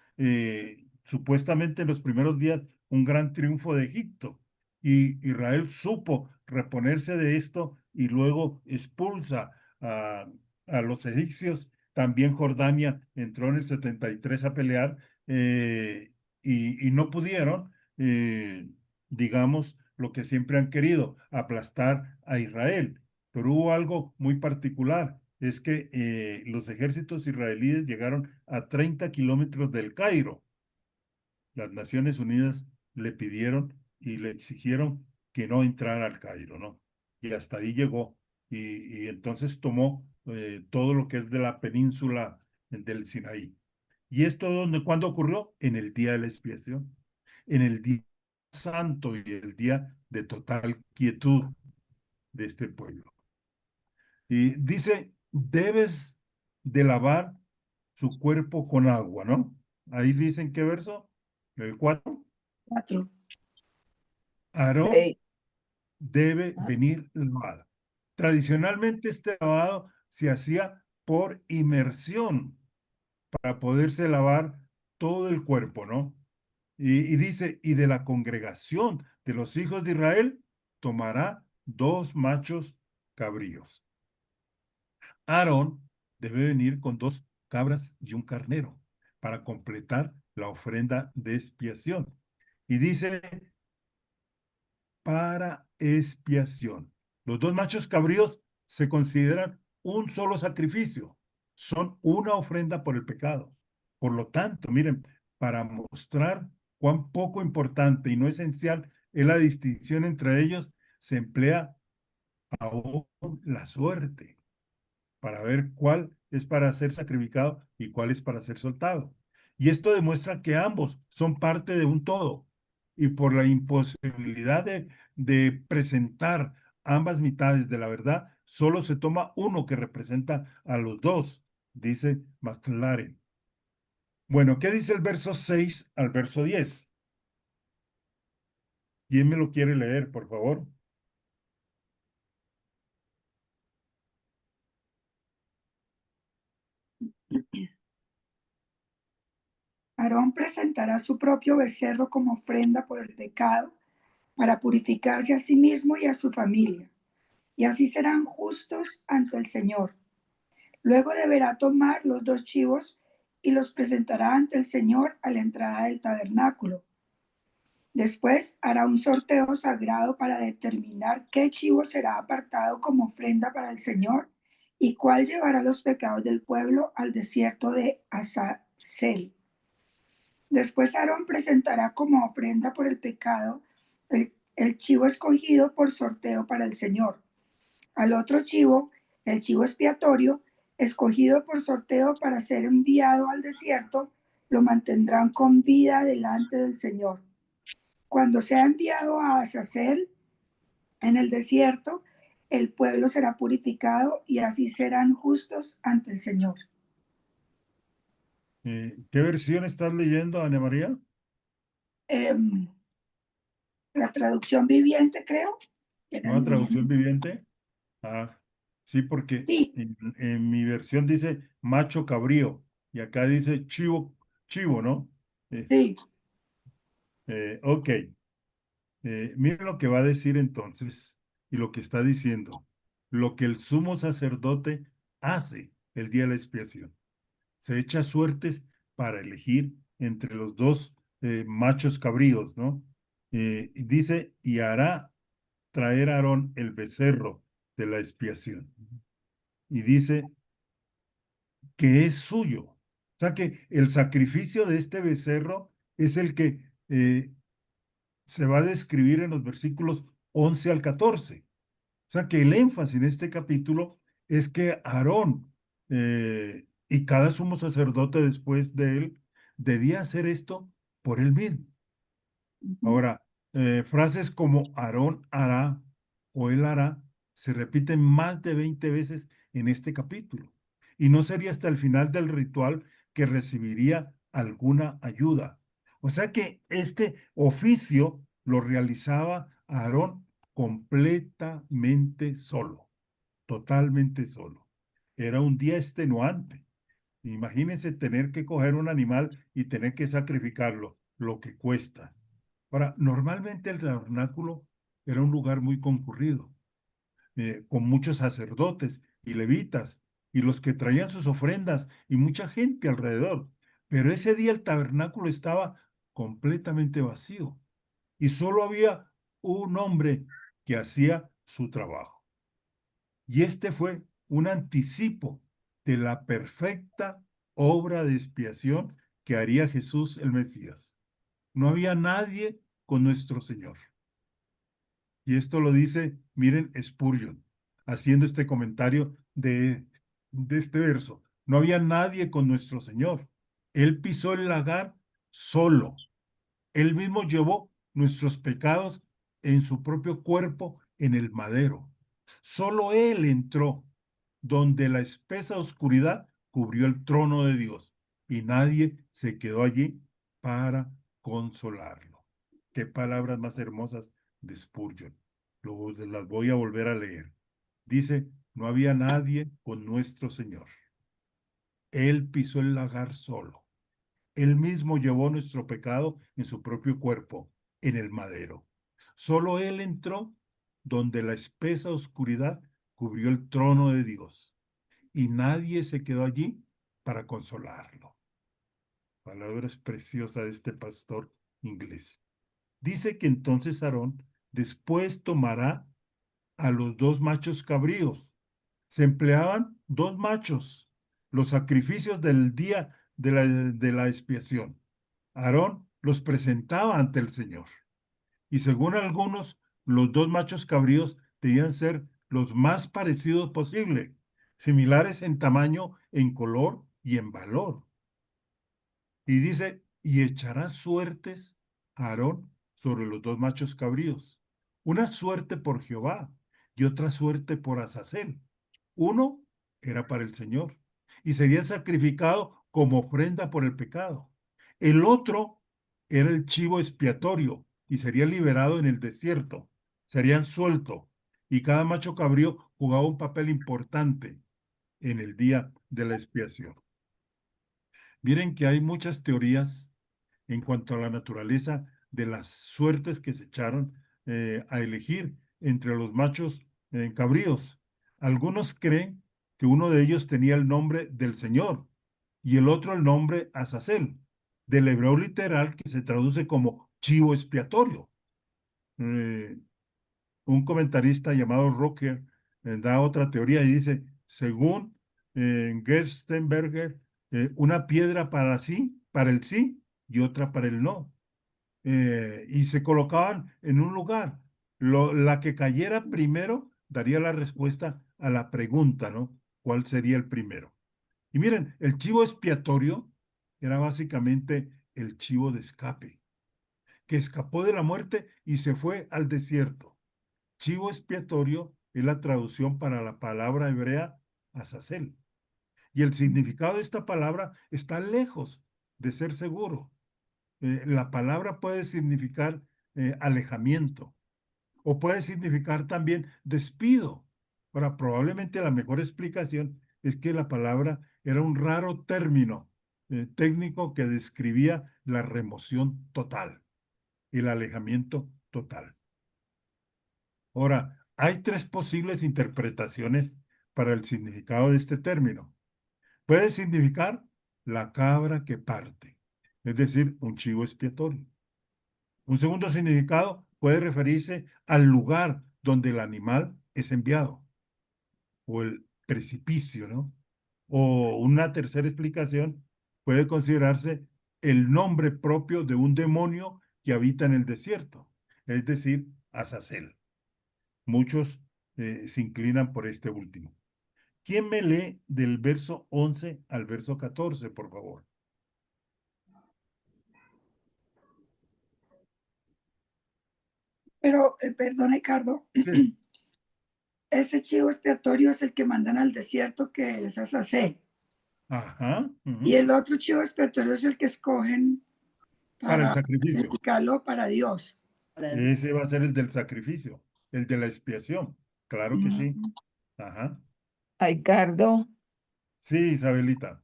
supuestamente en los primeros días, un gran triunfo de Egipto. Y Israel supo reponerse de esto y luego expulsa a, a los egipcios. También Jordania entró en el 73 a pelear y no pudieron, digamos, lo que siempre han querido, aplastar a Israel. Pero hubo algo muy particular, es que los ejércitos israelíes llegaron a 30 kilómetros del Cairo. Las Naciones Unidas le pidieron y le exigieron que no entrara al Cairo, ¿no? Y hasta ahí llegó. Y entonces tomó todo lo que es de la península del Sinaí. ¿Y esto cuándo ocurrió? En el día de la expiación, en el día santo y el día de total quietud de este pueblo. Y dice, debes de lavar su cuerpo con agua, ¿no? Ahí dicen, ¿qué verso? El 4. 4. Aarón Sí. debe Ah, venir lavado. Tradicionalmente este lavado se hacía por inmersión para poderse lavar todo el cuerpo, ¿no? Y dice, y de la congregación de los hijos de Israel tomará 2 machos cabríos. Aarón debe venir con 2 cabras y un carnero para completar la ofrenda de expiación. Y dice, para expiación. Los 2 machos cabríos se consideran un solo sacrificio. Son una ofrenda por el pecado. Por lo tanto, miren, para mostrar cuán poco importante y no esencial es la distinción entre ellos, se emplea aún la suerte para ver cuál es para ser sacrificado y cuál es para ser soltado. Y esto demuestra que ambos son parte de un todo. Y por la imposibilidad de presentar ambas mitades de la verdad, solo se toma uno que representa a los dos, dice McLaren. Bueno, ¿qué dice el verso 6 al verso 10? ¿Quién me lo quiere leer, por favor? Aarón presentará su propio becerro como ofrenda por el pecado para purificarse a sí mismo y a su familia, y así serán justos ante el Señor. Luego deberá tomar los 2 chivos y los presentará ante el Señor a la entrada del tabernáculo. Después hará un sorteo sagrado para determinar qué chivo será apartado como ofrenda para el Señor y cuál llevará los pecados del pueblo al desierto de Azazel. Después Aarón presentará como ofrenda por el pecado el chivo escogido por sorteo para el Señor. Al otro chivo, el chivo expiatorio, escogido por sorteo para ser enviado al desierto, lo mantendrán con vida delante del Señor. Cuando sea enviado a Azazel en el desierto, el pueblo será purificado y así serán justos ante el Señor. ¿Qué versión estás leyendo, Ana María? La traducción viviente, creo. ¿Nueva traducción viviente? Ah, sí, porque Sí, en mi versión dice macho cabrío y acá dice chivo, chivo, ¿no? sí. Ok, miren lo que va a decir entonces y lo que está diciendo. Lo que el sumo sacerdote hace el día de la expiación. Se echa suertes para elegir entre los dos machos cabríos, ¿no? Y dice, y hará traer a Aarón el becerro de la expiación. Y dice que es suyo. O sea que el sacrificio de este becerro es el que se va a describir en los versículos 11 al 14. O sea que el énfasis en este capítulo es que Aarón y cada sumo sacerdote después de él debía hacer esto por él mismo. Ahora, frases como Aarón hará o él hará se repiten más de 20 veces en este capítulo. Y no sería hasta el final del ritual que recibiría alguna ayuda. O sea que este oficio lo realizaba Aarón completamente solo, totalmente solo. Era un día extenuante. Imagínense tener que coger un animal y tener que sacrificarlo, lo que cuesta. Ahora, normalmente el tabernáculo era un lugar muy concurrido, con muchos sacerdotes y levitas, y los que traían sus ofrendas, y mucha gente alrededor. Pero ese día el tabernáculo estaba completamente vacío, y solo había un hombre que hacía su trabajo. Y este fue un anticipo de la perfecta obra de expiación que haría Jesús el Mesías. No había nadie con nuestro Señor. Y esto lo dice, miren, Spurgeon, haciendo este comentario de este verso. No había nadie con nuestro Señor. Él pisó el lagar solo. Él mismo llevó nuestros pecados en su propio cuerpo en el madero. Solo Él entró donde la espesa oscuridad cubrió el trono de Dios y nadie se quedó allí para consolarlo. Qué palabras más hermosas de Spurgeon. Las voy a volver a leer. Dice, no había nadie con nuestro Señor. Él pisó el lagar solo. Él mismo llevó nuestro pecado en su propio cuerpo, en el madero. Solo Él entró donde la espesa oscuridad cubrió el trono de Dios y nadie se quedó allí para consolarlo. Palabras preciosas de este pastor inglés. Dice que entonces Aarón después tomará a los dos machos cabríos. Se empleaban dos machos, los sacrificios del día de la expiación. Aarón los presentaba ante el Señor. Y según algunos, los dos machos cabríos debían ser los más parecidos posible, similares en tamaño, en color y en valor. Y dice, y echará suertes a Aarón sobre los dos machos cabríos. Una suerte por Jehová y otra suerte por Azazel. Uno era para el Señor y sería sacrificado como ofrenda por el pecado. El otro era el chivo expiatorio y sería liberado en el desierto. Serían sueltos y cada macho cabrío jugaba un papel importante en el día de la expiación. Miren que hay muchas teorías en cuanto a la naturaleza de las suertes que se echaron a elegir entre los machos cabríos. Algunos creen que uno de ellos tenía el nombre del Señor y el otro el nombre Azazel, del hebreo literal que se traduce como chivo expiatorio. Un comentarista llamado Rocker da otra teoría y dice, según Gerstenberger, una piedra para sí, para el sí y otra para el no. Y se colocaban en un lugar. La que cayera primero daría la respuesta a la pregunta, ¿no? ¿Cuál sería el primero? Y miren, el chivo expiatorio era básicamente el chivo de escape, que escapó de la muerte y se fue al desierto. Chivo expiatorio es la traducción para la palabra hebrea Azazel. Y el significado de esta palabra está lejos de ser seguro. La palabra puede significar alejamiento o puede significar también despido. Ahora, probablemente la mejor explicación es que la palabra era un raro término técnico que describía la remoción total, el alejamiento total. Ahora, hay tres posibles interpretaciones para el significado de este término. Puede significar la cabra que parte, es decir, un chivo expiatorio. Un segundo significado puede referirse al lugar donde el animal es enviado, o el precipicio, ¿no? O una tercera explicación puede considerarse el nombre propio de un demonio que habita en el desierto, es decir, Azazel. Muchos se inclinan por este último. ¿Quién me lee del verso 11 al verso 14, por favor? Pero, perdón, Ricardo, Sí. ese chivo expiatorio es el que mandan al desierto, que es Azazel. Ajá. Y el otro chivo expiatorio es el que escogen Para el para sacrificio. sacrificarlo para Dios. Ese va a ser el del sacrificio, el de la expiación. Claro que sí. Ajá. Ricardo, Sí, Isabelita.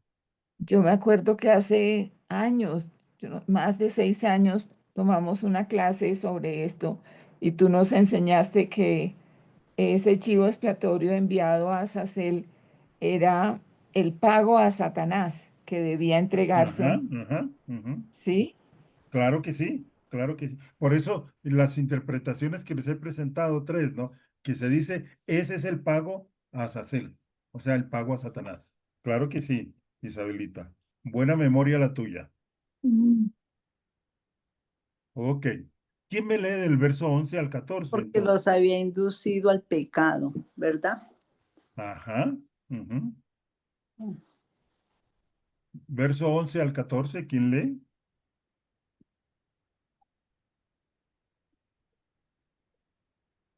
yo me acuerdo que hace años, más de 6 años, tomamos una clase sobre esto y tú nos enseñaste que ese chivo expiatorio enviado a Azazel era el pago a Satanás que debía entregarse, Ajá, ajá, ujú. ¿sí? Claro que sí, claro que sí. Por eso las interpretaciones que les he presentado, tres, ¿no? Que se dice, ese es el pago a Azazel, o sea, el pago a Satanás. Claro que sí, Isabelita. Buena memoria la tuya. Mm. Ok. ¿Quién me lee del verso 11 al 14, Porque entonces? los había inducido al pecado, ¿verdad? Ajá. Ujú. Verso 11 al 14, ¿quién lee?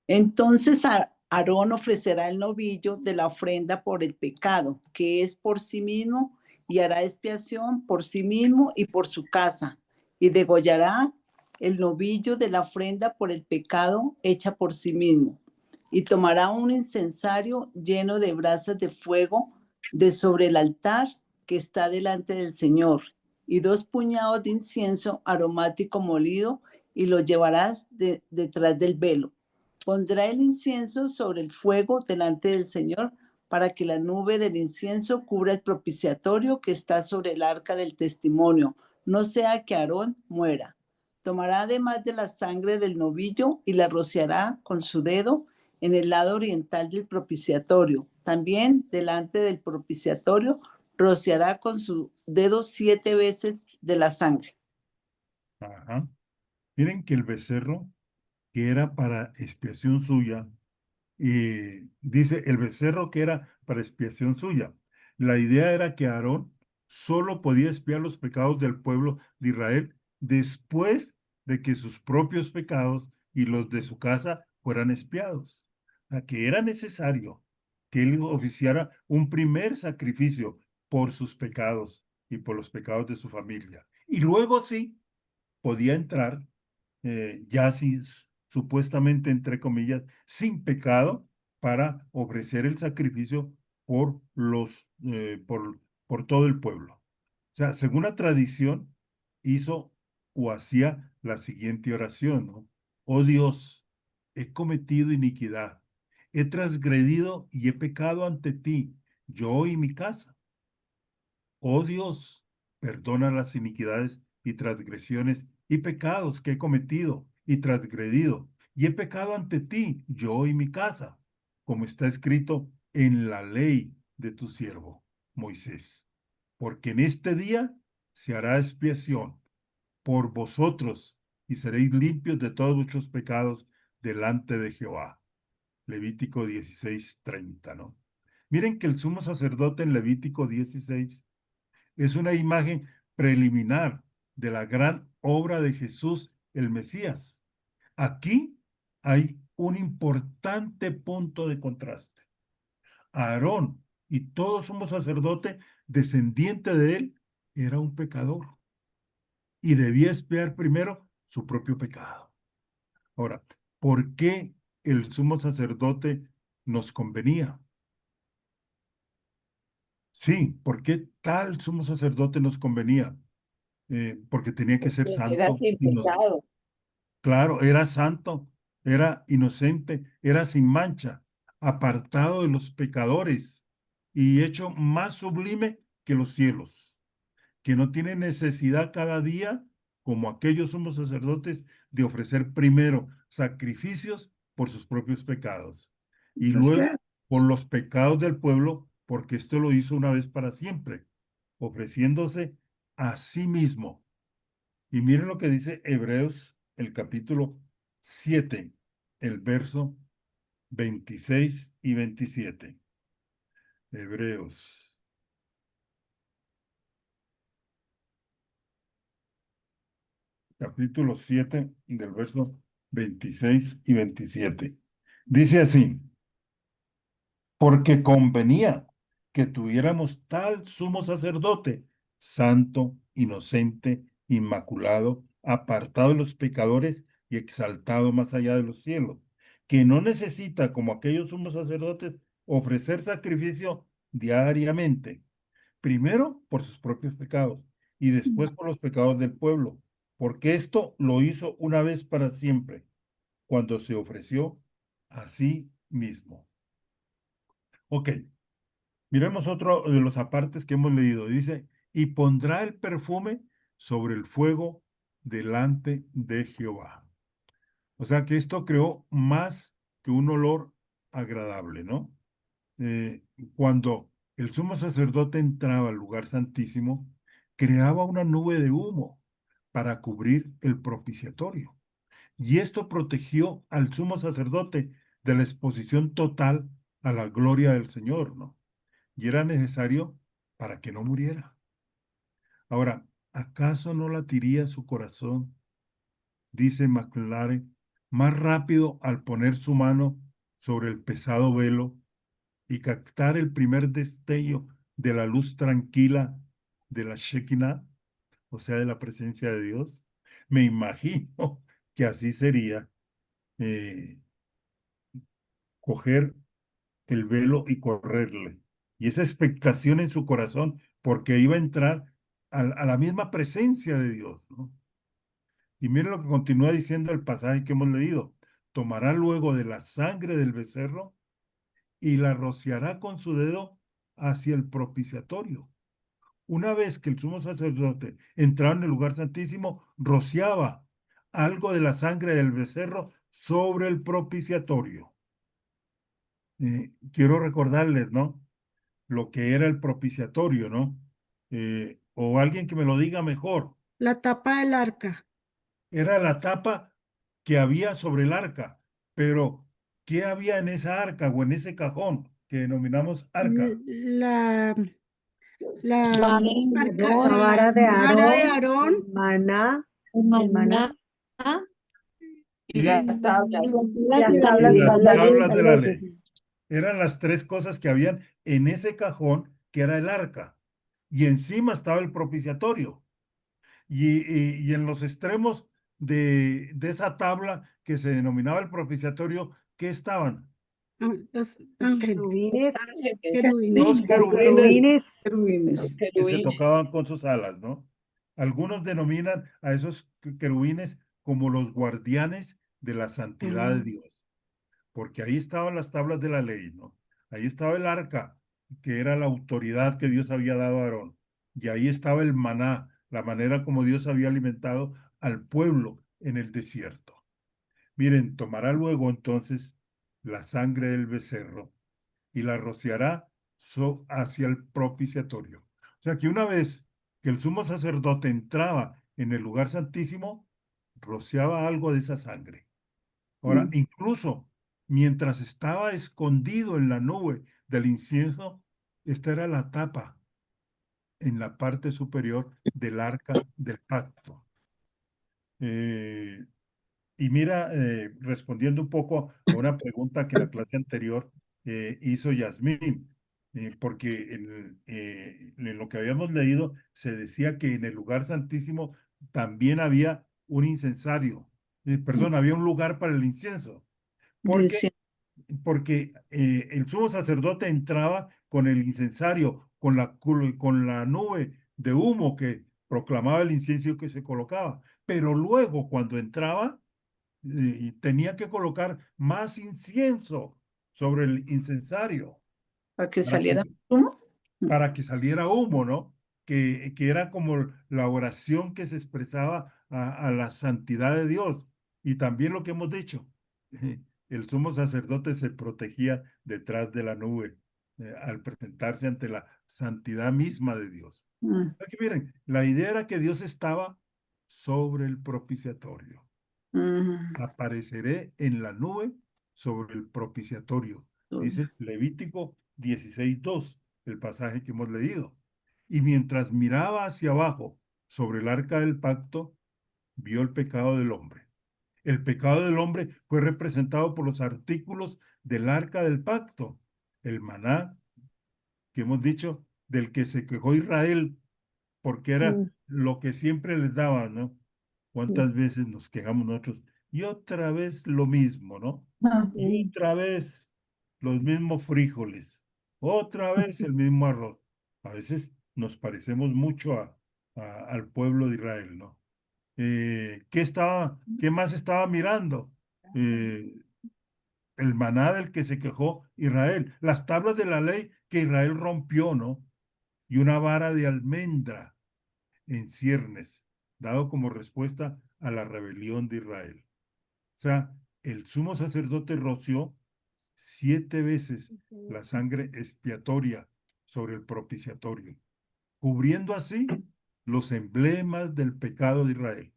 Entonces Aarón ofrecerá el novillo de la ofrenda por el pecado, que es por sí mismo, y hará expiación por sí mismo y por su casa, y degollará el novillo de la ofrenda por el pecado hecha por sí mismo, y tomará un incensario lleno de brasas de fuego de sobre el altar que está delante del Señor, y 2 puñados de incienso aromático molido, y lo llevarás detrás del velo. Pondrá el incienso sobre el fuego delante del Señor para que la nube del incienso cubra el propiciatorio que está sobre el arca del testimonio, no sea que Aarón muera. Tomará además de la sangre del novillo y la rociará con su dedo en el lado oriental del propiciatorio. También delante del propiciatorio rociará con su dedo 7 veces de la sangre. Ajá. Miren que el becerro, que era para expiación suya, y dice el becerro que era para expiación suya. La idea era que Aarón solo podía expiar los pecados del pueblo de Israel después de que sus propios pecados y los de su casa fueran expiados. A que era necesario que él oficiara un primer sacrificio por sus pecados y por los pecados de su familia. Y luego sí podía entrar ya sin, supuestamente, entre comillas, sin pecado, para ofrecer el sacrificio por por todo el pueblo. O sea, según la tradición, hizo o hacía la siguiente oración, ¿no? Oh Dios, he cometido iniquidad, he transgredido y he pecado ante ti, yo y mi casa. Oh Dios, perdona las iniquidades y transgresiones y pecados que he cometido y transgredido, y he pecado ante ti, yo y mi casa, como está escrito en la ley de tu siervo, Moisés. Porque en este día se hará expiación por vosotros y seréis limpios de todos vuestros pecados delante de Jehová. Levítico 16:30, ¿no? Miren que el sumo sacerdote en Levítico 16 es una imagen preliminar de la gran obra de Jesús, el Mesías. Aquí hay un importante punto de contraste. Aarón y todo sumo sacerdote descendiente de él era un pecador y debía expiar primero su propio pecado. Ahora, ¿por qué el sumo sacerdote nos convenía? Sí, ¿por qué tal sumo sacerdote nos convenía? Porque tenía que ser Porque era santo sin y no, pecado. claro, era santo, era inocente, era sin mancha. apartado de los pecadores y hecho más sublime que los cielos, que no tiene necesidad cada día, como aquellos sumos sacerdotes, de ofrecer primero sacrificios por sus propios pecados y luego por los pecados del pueblo, porque esto lo hizo una vez para siempre, ofreciéndose a sí mismo. Y miren lo que dice Hebreos, el capítulo 7, el verso 26 y 27. Hebreos. Capítulo 7, del verso 26 y 27. Dice así: porque convenía que tuviéramos tal sumo sacerdote, santo, inocente, inmaculado, apartado de los pecadores y exaltado más allá de los cielos, que no necesita, como aquellos sumos sacerdotes, ofrecer sacrificio diariamente, primero por sus propios pecados y después por los pecados del pueblo, porque esto lo hizo una vez para siempre, cuando se ofreció a sí mismo. Ok, miremos otro de los apartes que hemos leído. Dice, y pondrá el perfume sobre el fuego delante de Jehová. O sea que esto creó más que un olor agradable, ¿no? Eh, Cuando el sumo sacerdote entraba al lugar santísimo, creaba una nube de humo para cubrir el propiciatorio. Y esto protegió al sumo sacerdote de la exposición total a la gloria del Señor, ¿no? Y era necesario para que no muriera. Ahora, ¿acaso no latiría su corazón, dice McLaren, más rápido al poner su mano sobre el pesado velo y captar el primer destello de la luz tranquila de la Shekinah, o sea, de la presencia de Dios? Me imagino que así sería coger el velo y correrle. Y esa expectación en su corazón, porque iba a entrar a la misma presencia de Dios, ¿no? Y miren lo que continúa diciendo el pasaje que hemos leído. Tomará luego de la sangre del becerro y la rociará con su dedo hacia el propiciatorio. Una vez que el sumo sacerdote entraba en el lugar santísimo, rociaba algo de la sangre del becerro sobre el propiciatorio. Quiero recordarles, ¿no? Lo que era el propiciatorio, ¿no? O alguien que me lo diga mejor. La tapa del arca. Era la tapa que había sobre el arca, pero ¿qué había en esa arca o en ese cajón que denominamos arca? La La arca, vara de vara de Aarón, Aarón el maná, Y Y las tablas. las tablas las de la ley. tablas de la ley. Eran las tres cosas que habían en ese cajón que era el arca. Y encima estaba el propiciatorio. Y en los extremos de esa tabla que se denominaba el propiciatorio, ¿qué estaban? los ángeles. Querubines, Dos querubines, Querubines. que se tocaban con sus alas, ¿no? Algunos denominan a esos querubines como los guardianes de la santidad de Dios, porque ahí estaban las tablas de la ley, ¿no? Ahí estaba el arca, que era la autoridad que Dios había dado a Aarón, y ahí estaba el maná, la manera como Dios había alimentado al pueblo en el desierto. Miren, tomará luego entonces la sangre del becerro y la rociará hacia el propiciatorio. O sea que una vez que el sumo sacerdote entraba en el lugar santísimo, rociaba algo de esa sangre. Ahora, incluso mientras estaba escondido en la nube del incienso, esta era la tapa en la parte superior del arca del pacto. Y mira, respondiendo un poco a una pregunta que la clase anterior hizo Yasmín, porque en lo que habíamos leído se decía que en el lugar santísimo también había un incensario, perdón, había un lugar para el incienso, porque, porque el sumo sacerdote entraba con el incensario, con la nube de humo que proclamaba el incienso que se colocaba, pero luego cuando entraba, y tenía que colocar más incienso sobre el incensario, Para que para saliera que, humo. para que saliera humo, ¿no? Que era como la oración que se expresaba a la santidad de Dios. Y también lo que hemos dicho, el sumo sacerdote se protegía detrás de la nube al presentarse ante la santidad misma de Dios. Mm, Aquí miren, la idea era que Dios estaba sobre el propiciatorio. mm, Apareceré en la nube sobre el propiciatorio, dice Levítico 16:2, el pasaje que hemos leído. Y mientras miraba hacia abajo sobre el arca del pacto, vio el pecado del hombre. El pecado del hombre fue representado por los artículos del arca del pacto, el maná, que hemos dicho, del que se quejó Israel, porque era lo que siempre les daban, ¿no? ¿Cuántas veces nos quejamos nosotros? Y otra vez lo mismo, ¿no? ah, Y otra vez los mismos frijoles, otra vez el mismo arroz. A veces nos parecemos mucho al pueblo de Israel, ¿no? ¿Qué más estaba mirando? Eh, el maná del que se quejó Israel, las tablas de la ley que Israel rompió, ¿no? Y una vara de almendra en ciernes, dado como respuesta a la rebelión de Israel. O sea, el sumo sacerdote roció 7 veces la sangre expiatoria sobre el propiciatorio, cubriendo así los emblemas del pecado de Israel.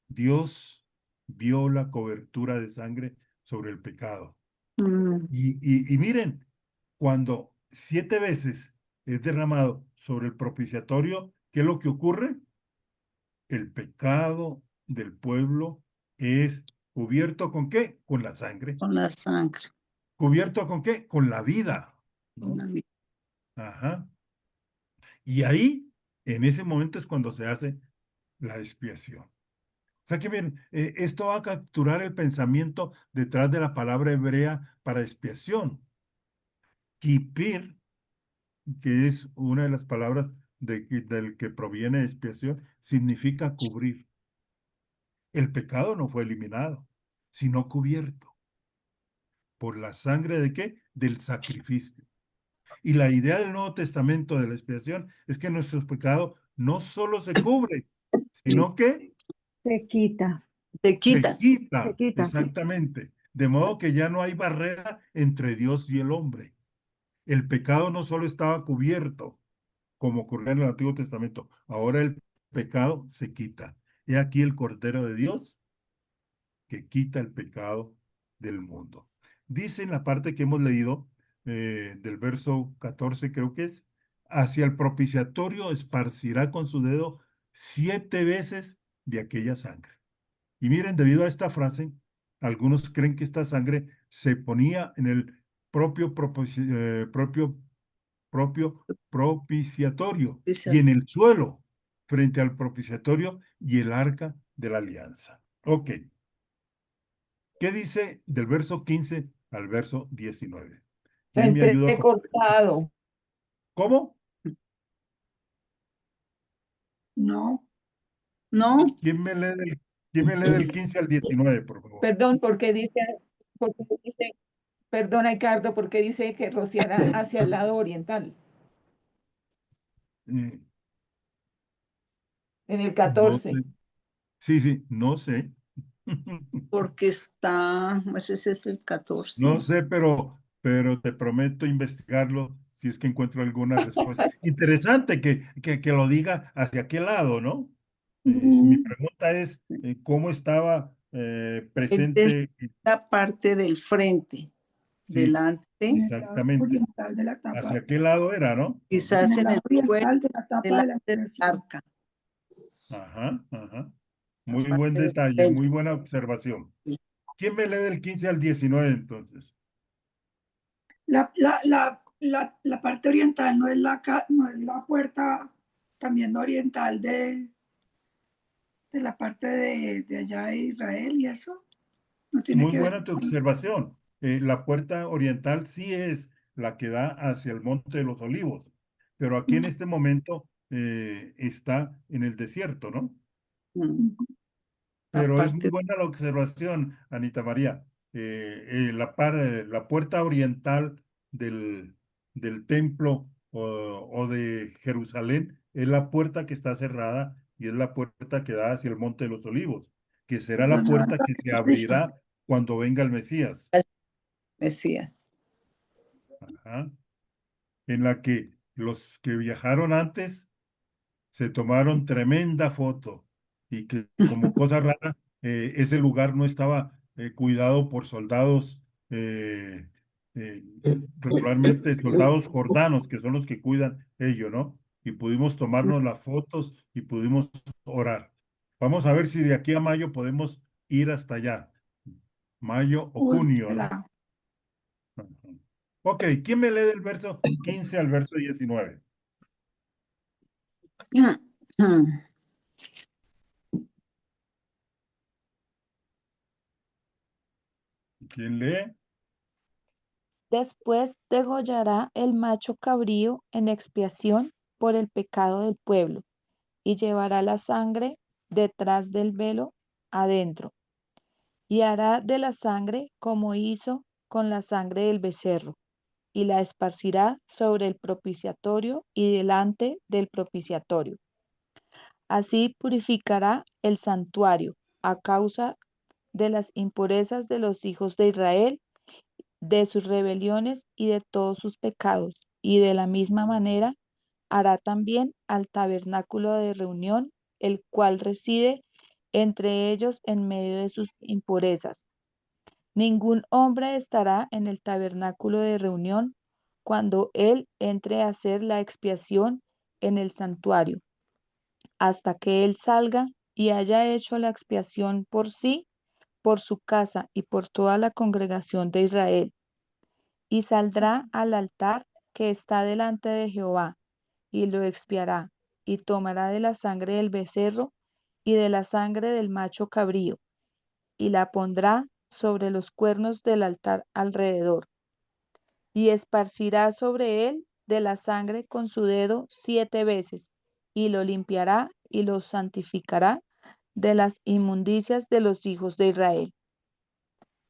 Dios vio la cobertura de sangre sobre el pecado. mm, Y miren, cuando 7 veces es derramado sobre el propiciatorio, ¿qué es lo que ocurre? El pecado del pueblo es cubierto ¿con qué? Con la sangre. con la sangre. ¿Cubierto con qué? Con la vida, ¿no? Con la vida. Ajá. Y ahí, en ese momento es cuando se hace la expiación. O sea que bien, esto va a capturar el pensamiento detrás de la palabra hebrea para expiación. Kipir, que es una de las palabras del que proviene expiación, significa cubrir. El pecado no fue eliminado, sino cubierto. ¿Por la sangre de qué? Del sacrificio. Y la idea del Nuevo Testamento de la expiación es que nuestro pecado no solo se cubre, sino que Se quita, Te se quita. se quita, quita. exactamente. De modo que ya no hay barrera entre Dios y el hombre. El pecado no solo estaba cubierto, como ocurría en el Antiguo Testamento, ahora el pecado se quita. He aquí el Cordero de Dios que quita el pecado del mundo. Dice en la parte que hemos leído, del verso 14 creo que es, hacia el propiciatorio esparcirá con su dedo 7 veces de aquella sangre. Y miren, debido a esta frase, algunos creen que esta sangre se ponía en el propio propiciatorio y en el suelo frente al propiciatorio y el arca de la alianza. Ok. ¿Qué dice del verso 15 al verso 19? ¿Quién me ayuda con... Entrecortado. ¿Cómo? No, no, ¿Quién me lee del 15 al 19, por favor? Perdón, porque dice, perdón, Ricardo, porque dice que rociará hacia el lado oriental, Eh, en el no 14. sé. Sí, sí, no sé. porque está, ese es el 14. No sé, pero te prometo investigarlo si es que encuentro alguna respuesta. Interesante que lo diga hacia qué lado, ¿no? Mi pregunta es, ¿cómo estaba Es de presente? la parte del frente, Sí, delante, En el lado exactamente. oriental de la tapa, ¿Hacia qué lado era, no? en quizás el en lado el suelo oriental de la tapa de la delante del expiación. arca, Ajá, ajá. la Muy buen parte del detalle, muy frente. buena observación. ¿Quién me lee del 15 al 19 entonces? La parte oriental no es no es la puerta también oriental de la parte de allá de Israel y eso. No tiene Muy que ver buena tu con... observación. La puerta oriental sí es la que da hacia el Monte de los Olivos, pero aquí en este momento está en el desierto, ¿no? Mm, la Pero es muy parte, buena la observación, Anita María. la puerta oriental del templo o de Jerusalén es la puerta que está cerrada y es la puerta que da hacia el Monte de los Olivos, que será la puerta que se Cristo, abrirá cuando venga el Mesías. Mesías. Ajá. En la que los que viajaron antes se tomaron tremenda foto y que como cosa rara, ese lugar no estaba cuidado por soldados, eh, regularmente soldados jordanos, que son los que cuidan ello, ¿no? Y pudimos tomarnos las fotos y pudimos orar. Vamos a ver si de aquí a mayo podemos ir hasta allá. Mayo o junio, ¿no? Ojalá. Ajá. Ok, ¿quién me lee del verso 15 al verso 19? ¿Quién lee? Después degollará el macho cabrío en expiación por el pecado del pueblo, y llevará la sangre detrás del velo adentro, y hará de la sangre como hizo con la sangre del becerro, y la esparcirá sobre el propiciatorio y delante del propiciatorio. Así purificará el santuario a causa de las impurezas de los hijos de Israel, de sus rebeliones y de todos sus pecados, y de la misma manera hará también al tabernáculo de reunión, el cual reside entre ellos en medio de sus impurezas. Ningún hombre estará en el tabernáculo de reunión cuando él entre a hacer la expiación en el santuario, hasta que él salga y haya hecho la expiación por sí, por su casa y por toda la congregación de Israel, y saldrá al altar que está delante de Jehová, y lo expiará, y tomará de la sangre del becerro y de la sangre del macho cabrío, y la pondrá sobre los cuernos del altar alrededor, y esparcirá sobre él de la sangre con su dedo 7 veces, y lo limpiará y lo santificará de las inmundicias de los hijos de Israel.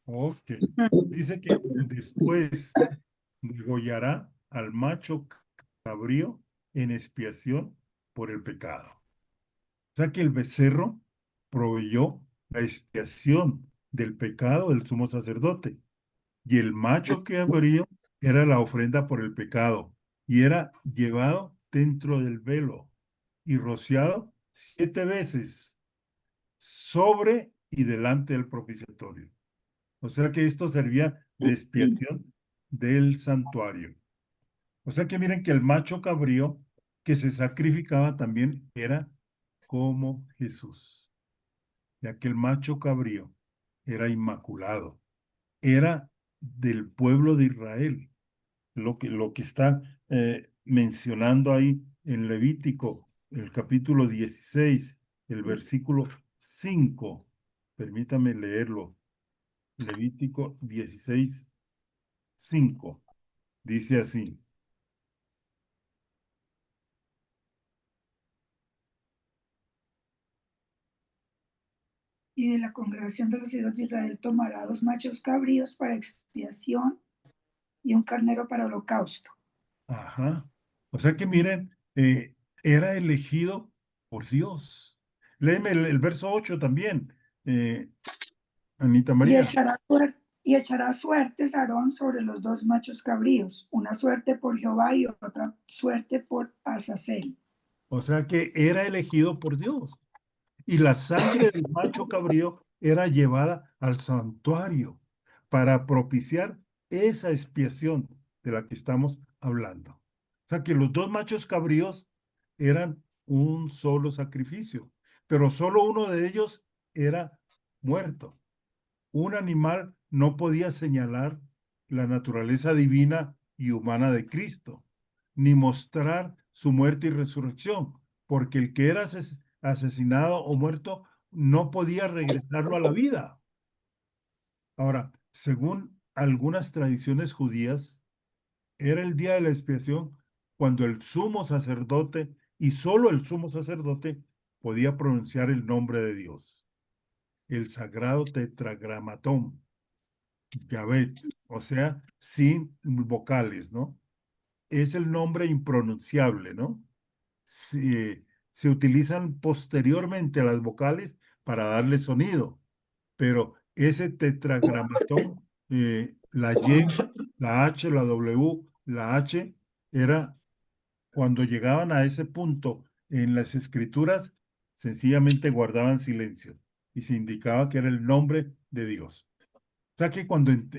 Ok. Dice que después degollará al macho cabrío en expiación por el pecado. O sea que el becerro proveyó la expiación del pecado del sumo sacerdote. Y el macho cabrío era la ofrenda por el pecado. Y era llevado dentro del velo y rociado 7 veces sobre y delante del propiciatorio. O sea que esto servía de expiación del santuario. O sea que miren que el macho cabrío que se sacrificaba también era como Jesús, ya que el macho cabrío era inmaculado, era del pueblo de Israel, lo que está mencionando ahí en Levítico, el capítulo 16, el versículo 5. Permítame leerlo. Levítico 16, 5. Dice así. Y de la congregación de los hijos de Israel tomará 2 machos cabríos para expiación y un carnero para holocausto. Ajá. O sea que miren, era elegido por Dios. Léeme el verso 8 también, Anita Y María. echará suertes Aarón sobre los 2 machos cabríos, una suerte por Jehová y otra suerte por Azazel. O sea que era elegido por Dios. Y la sangre del macho cabrío era llevada al santuario para propiciar esa expiación de la que estamos hablando. O sea que los 2 machos cabríos eran un solo sacrificio, pero solo uno de ellos era muerto. Un animal no podía señalar la naturaleza divina y humana de Cristo, ni mostrar su muerte y resurrección, porque el que era asesinado o muerto no podía regresarlo a la vida. Ahora, según algunas tradiciones judías, era el día de la expiación cuando el sumo sacerdote, y solo el sumo sacerdote, podía pronunciar el nombre de Dios, el sagrado tetragramatón, Yahvet, o sea, sin vocales, ¿no? Es el nombre impronunciable, ¿no? Se utilizan posteriormente a las vocales para darle sonido, pero ese tetragramatón, la Y, la H, la W, la H, era cuando llegaban a ese punto en las escrituras, sencillamente guardaban silencio y se indicaba que era el nombre de Dios. O sea que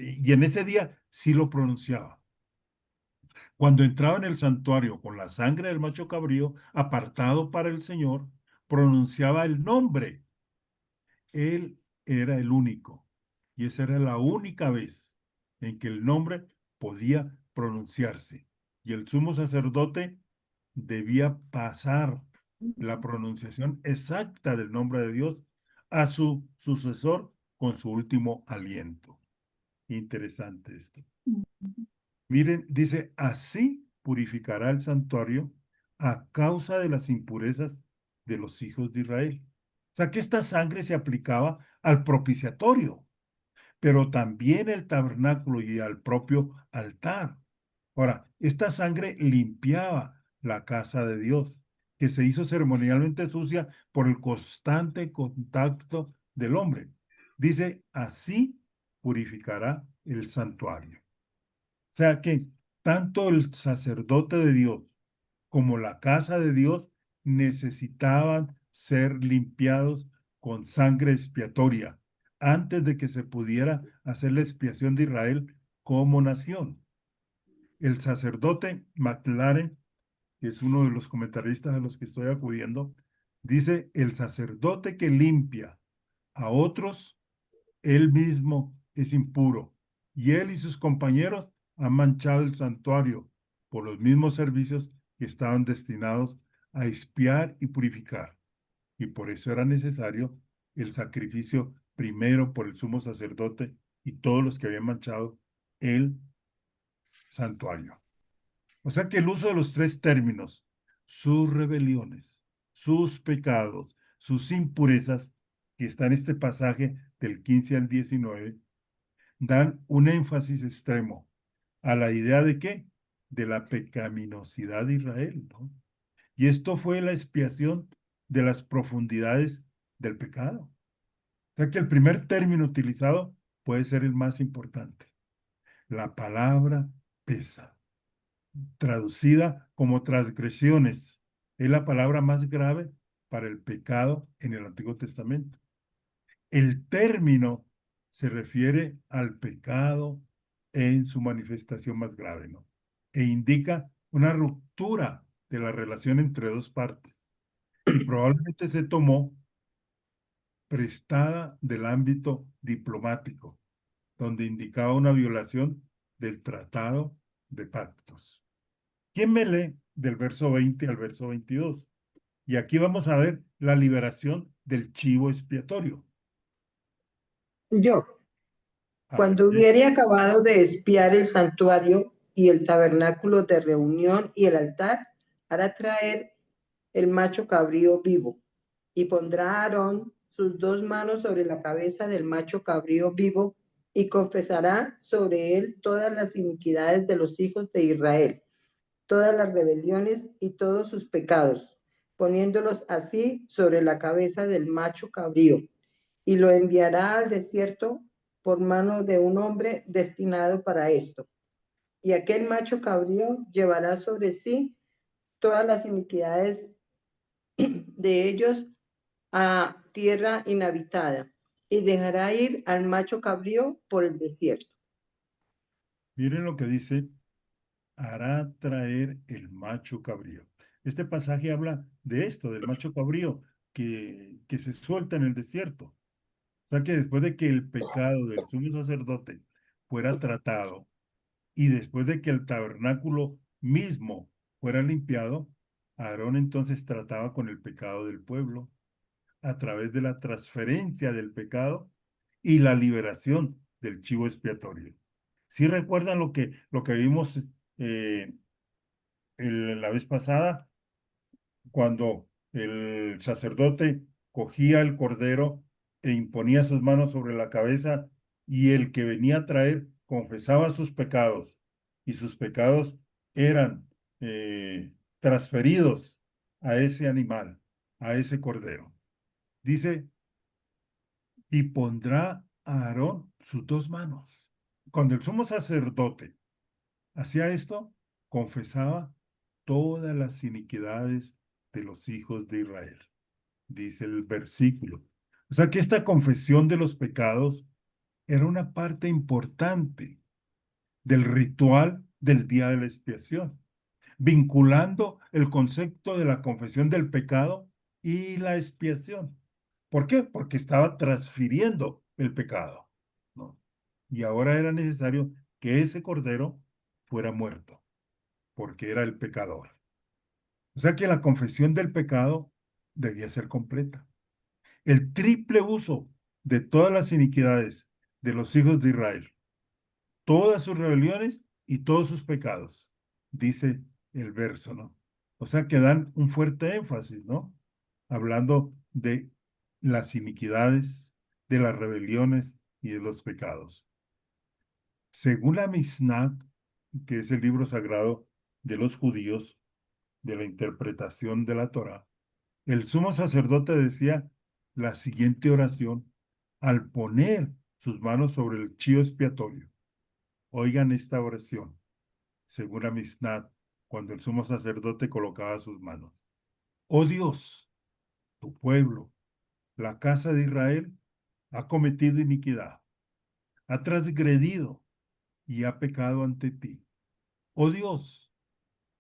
y en ese día sí lo pronunciaba. Cuando entraba en el santuario con la sangre del macho cabrío, apartado para el Señor, pronunciaba el nombre. Él era el único. Y esa era la única vez en que el nombre podía pronunciarse. Y el sumo sacerdote debía pasar la pronunciación exacta del nombre de Dios a su sucesor con su último aliento. Interesante esto. Miren, dice, así purificará el santuario a causa de las impurezas de los hijos de Israel. O sea que esta sangre se aplicaba al propiciatorio, pero también el tabernáculo y al propio altar. Ahora, esta sangre limpiaba la casa de Dios, que se hizo ceremonialmente sucia por el constante contacto del hombre. Dice, así purificará el santuario. O sea que tanto el sacerdote de Dios como la casa de Dios necesitaban ser limpiados con sangre expiatoria antes de que se pudiera hacer la expiación de Israel como nación. El sacerdote McLaren, que es uno de los comentaristas a los que estoy acudiendo, dice, el sacerdote que limpia a otros, él mismo es impuro, y él y sus compañeros han manchado el santuario por los mismos servicios que estaban destinados a expiar y purificar. Y por eso era necesario el sacrificio primero por el sumo sacerdote y todos los que habían manchado el santuario. O sea que el uso de los tres términos, sus rebeliones, sus pecados, sus impurezas, que está en este pasaje del 15 al 19, dan un énfasis extremo a la idea de qué? De la pecaminosidad de Israel, ¿no? Y esto fue la expiación de las profundidades del pecado. O sea que el primer término utilizado puede ser el más importante. La palabra pesa, traducida como transgresiones, es la palabra más grave para el pecado en el Antiguo Testamento. El término se refiere al pecado en su manifestación más grave, ¿no? E indica una ruptura de la relación entre dos partes. Y probablemente se tomó prestada del ámbito diplomático, donde indicaba una violación del tratado de pactos. ¿Quién me lee del verso 20 al verso 22? Y aquí vamos a ver la liberación del chivo expiatorio. Yo, A ver, cuando hubiere acabado de expiar el santuario y el tabernáculo de reunión y el altar, hará traer el macho cabrío vivo, y pondrá a Aarón sus dos manos sobre la cabeza del macho cabrío vivo, y confesará sobre él todas las iniquidades de los hijos de Israel, todas las rebeliones y todos sus pecados, poniéndolos así sobre la cabeza del macho cabrío, y lo enviará al desierto por mano de un hombre destinado para esto. Y aquel macho cabrío llevará sobre sí todas las iniquidades de ellos a tierra inhabitada, y dejará ir al macho cabrío por el desierto. miren lo que dice, hará traer el macho cabrío. Este pasaje habla de esto, del macho cabrío que se suelta en el desierto. O sea que después de que el pecado del sumo sacerdote fuera tratado y después de que el tabernáculo mismo fuera limpiado, Aarón entonces trataba con el pecado del pueblo a través de la transferencia del pecado y la liberación del chivo expiatorio. ¿Sí recuerdan lo que vimos la vez pasada? Cuando el sacerdote cogía el cordero e imponía sus manos sobre la cabeza y el que venía a traer confesaba sus pecados y sus pecados eran transferidos a ese animal, a ese cordero. Dice, y pondrá a Aarón sus dos manos. Cuando el sumo sacerdote hacía esto, confesaba todas las iniquidades de los hijos de Israel, dice el versículo. O sea que esta confesión de los pecados era una parte importante del ritual del día de la expiación, vinculando el concepto de la confesión del pecado y la expiación. ¿Por qué? Porque estaba transfiriendo el pecado, ¿no? Y ahora era necesario que ese cordero fuera muerto, porque era el pecador. O sea que la confesión del pecado debía ser completa. El triple uso de todas las iniquidades de los hijos de Israel, todas sus rebeliones y todos sus pecados, dice el verso, ¿no? O sea que dan un fuerte énfasis, ¿no? Hablando de las iniquidades, de las rebeliones y de los pecados. Según la Mishnah, que es el libro sagrado de los judíos, de la interpretación de la Torá, el sumo sacerdote decía la siguiente oración al poner sus manos sobre el chío expiatorio. Oigan esta oración, según la Mishnah, cuando el sumo sacerdote colocaba sus manos. Oh Dios, tu pueblo, la casa de Israel, ha cometido iniquidad, ha transgredido y ha pecado ante ti. Oh Dios,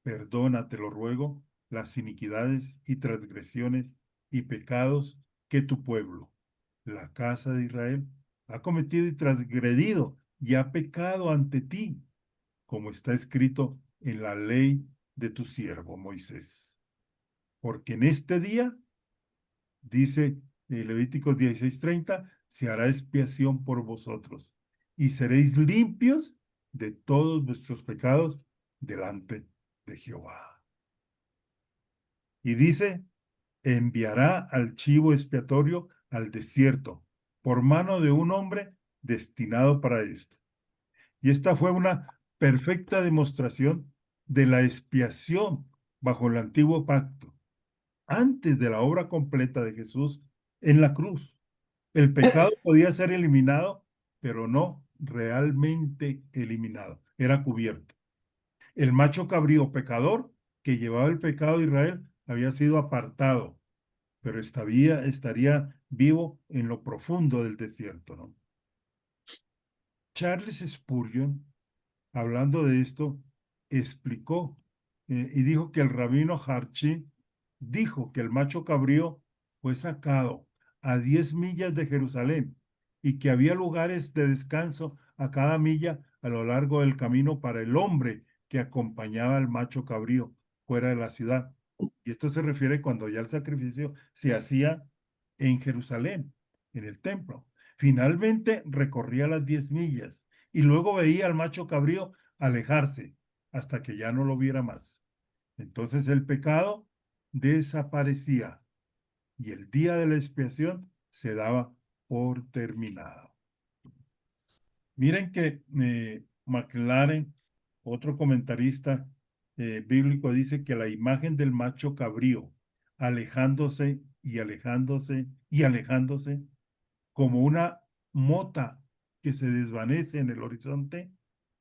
perdona, te lo ruego, las iniquidades y transgresiones y pecados que tu pueblo, la casa de Israel, ha cometido y transgredido y ha pecado ante ti, como está escrito en la ley de tu siervo Moisés. Porque en este día, dice Levíticos 16:30, se hará expiación por vosotros y seréis limpios de todos vuestros pecados delante de Jehová. Y dice, enviará al chivo expiatorio al desierto por mano de un hombre destinado para esto. Y esta fue una perfecta demostración de la expiación bajo el antiguo pacto, antes de la obra completa de Jesús en la cruz. El pecado podía ser eliminado, pero no realmente eliminado, era cubierto. El macho cabrío pecador que llevaba el pecado de Israel había sido apartado, pero estaría vivo en lo profundo del desierto, ¿no? Charles Spurgeon, hablando de esto, explicó y dijo que el rabino Harchi dijo que el macho cabrío fue sacado a 10 millas de Jerusalén y que había lugares de descanso a cada milla a lo largo del camino para el hombre que acompañaba al macho cabrío fuera de la ciudad. Y esto se refiere cuando ya el sacrificio se hacía en Jerusalén, en el templo. Finalmente recorría las 10 millas y luego veía al macho cabrío alejarse hasta que ya no lo viera más. Entonces el pecado desaparecía y el día de la expiación se daba por terminado. Miren que McLaren, otro comentarista bíblico, dice que la imagen del macho cabrío alejándose y alejándose y alejándose como una mota que se desvanece en el horizonte,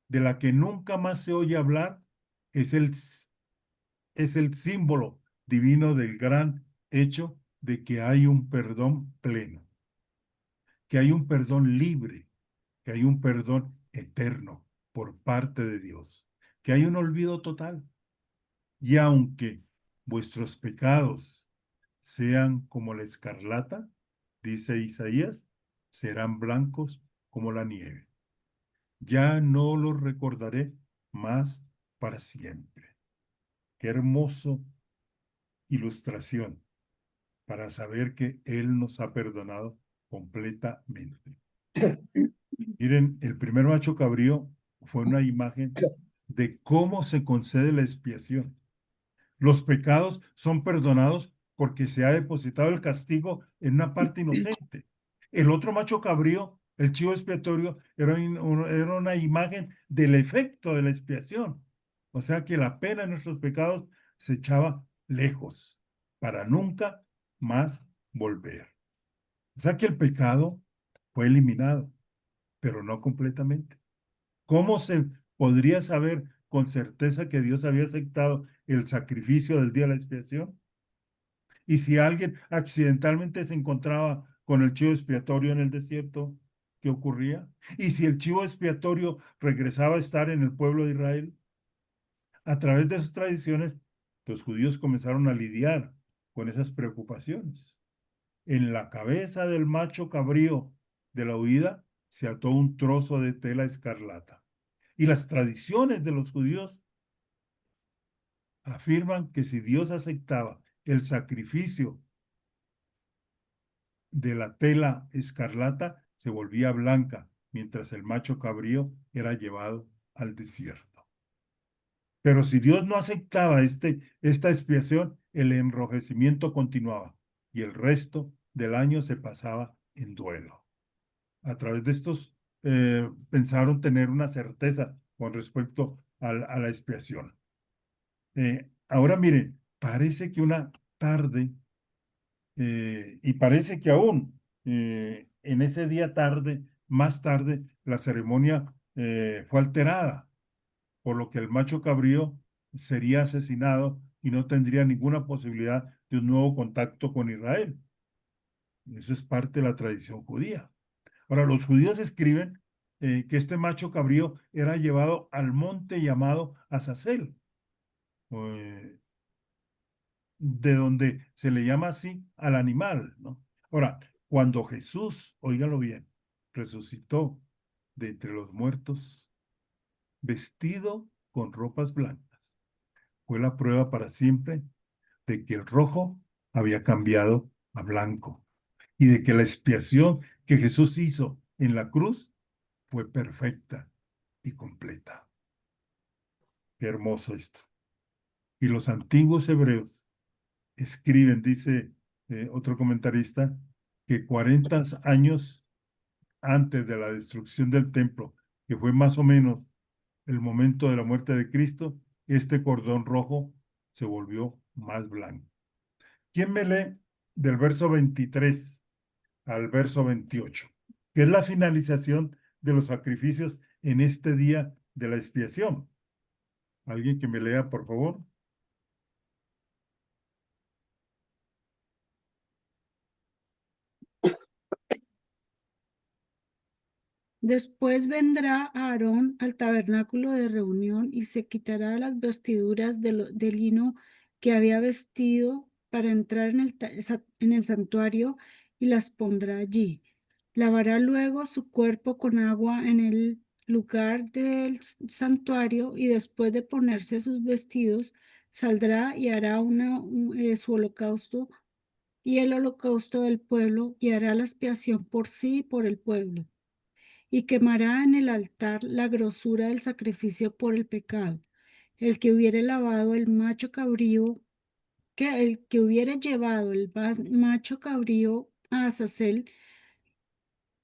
de la que nunca más se oye hablar, es el símbolo divino del gran hecho de que hay un perdón pleno, que hay un perdón libre, que hay un perdón eterno por parte de Dios, que hay un olvido total. Y aunque vuestros pecados sean como la escarlata, dice Isaías, serán blancos como la nieve. Ya no los recordaré más para siempre. Qué hermoso ilustración para saber que Él nos ha perdonado completamente. Miren, el primer macho cabrío fue una imagen de cómo se concede la expiación. Los pecados son perdonados porque se ha depositado el castigo en una parte inocente. El otro macho cabrío El chivo expiatorio era una imagen del efecto de la expiación. O sea que la pena de nuestros pecados se echaba lejos para nunca más volver. O sea que el pecado fue eliminado, pero no completamente. ¿Cómo se podría saber con certeza que Dios había aceptado el sacrificio del día de la expiación? Y si alguien accidentalmente se encontraba con el chivo expiatorio en el desierto, ¿qué ocurría? Y si el chivo expiatorio regresaba a estar en el pueblo de Israel, a través de sus tradiciones, los judíos comenzaron a lidiar con esas preocupaciones. En la cabeza del macho cabrío de la huida se ató un trozo de tela escarlata. Y las tradiciones de los judíos afirman que si Dios aceptaba el sacrificio de la tela escarlata, se volvía blanca, mientras el macho cabrío era llevado al desierto. Pero si Dios no aceptaba esta expiación, el enrojecimiento continuaba y el resto del año se pasaba en duelo. A través de estos pensaron tener una certeza con respecto a la expiación. Ahora miren, parece que una tarde, y parece que aún en ese día tarde, más tarde, la ceremonia fue alterada, por lo que el macho cabrío sería asesinado y no tendría ninguna posibilidad de un nuevo contacto con Israel. Eso es parte de la tradición judía. Ahora, los judíos escriben que este macho cabrío era llevado al monte llamado Azazel, eh, de donde se le llama así al animal, ¿no? Ahora, cuando Jesús, óigalo bien, resucitó de entre los muertos, vestido con ropas blancas, fue la prueba para siempre de que el rojo había cambiado a blanco y de que la expiación que Jesús hizo en la cruz fue perfecta y completa. Qué hermoso esto. Y los antiguos hebreos escriben, dice otro comentarista, que 40 años antes de la destrucción del templo, que fue más o menos el momento de la muerte de Cristo, este cordón rojo se volvió más blanco. ¿Quién me lee del verso 23 al verso 28? Que es la finalización de los sacrificios en este día de la expiación. ¿Alguien que me lea, por favor? Después vendrá Aarón al tabernáculo de reunión y se quitará las vestiduras de lino que había vestido para entrar en el santuario y las pondrá allí. Lavará luego su cuerpo con agua en el lugar del santuario y después de ponerse sus vestidos, saldrá y hará su holocausto y el holocausto del pueblo y hará la expiación por sí y por el pueblo y quemará en el altar la grosura del sacrificio por el pecado. El que hubiere lavado el macho cabrío, el que hubiere llevado el macho cabrío a Azazel,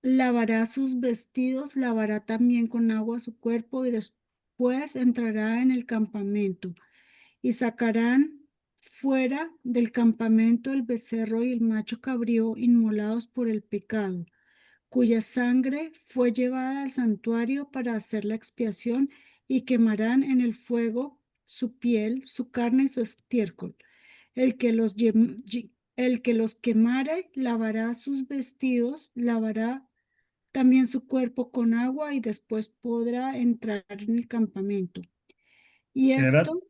lavará sus vestidos, lavará también con agua su cuerpo y después entrará en el campamento y sacarán fuera del campamento el becerro y el macho cabrío inmolados por el pecado, cuya sangre fue llevada al santuario para hacer la expiación, y quemarán en el fuego su piel, su carne y su estiércol. El que los quemare lavará sus vestidos, lavará también su cuerpo con agua y después podrá entrar en el campamento. Y Era esto,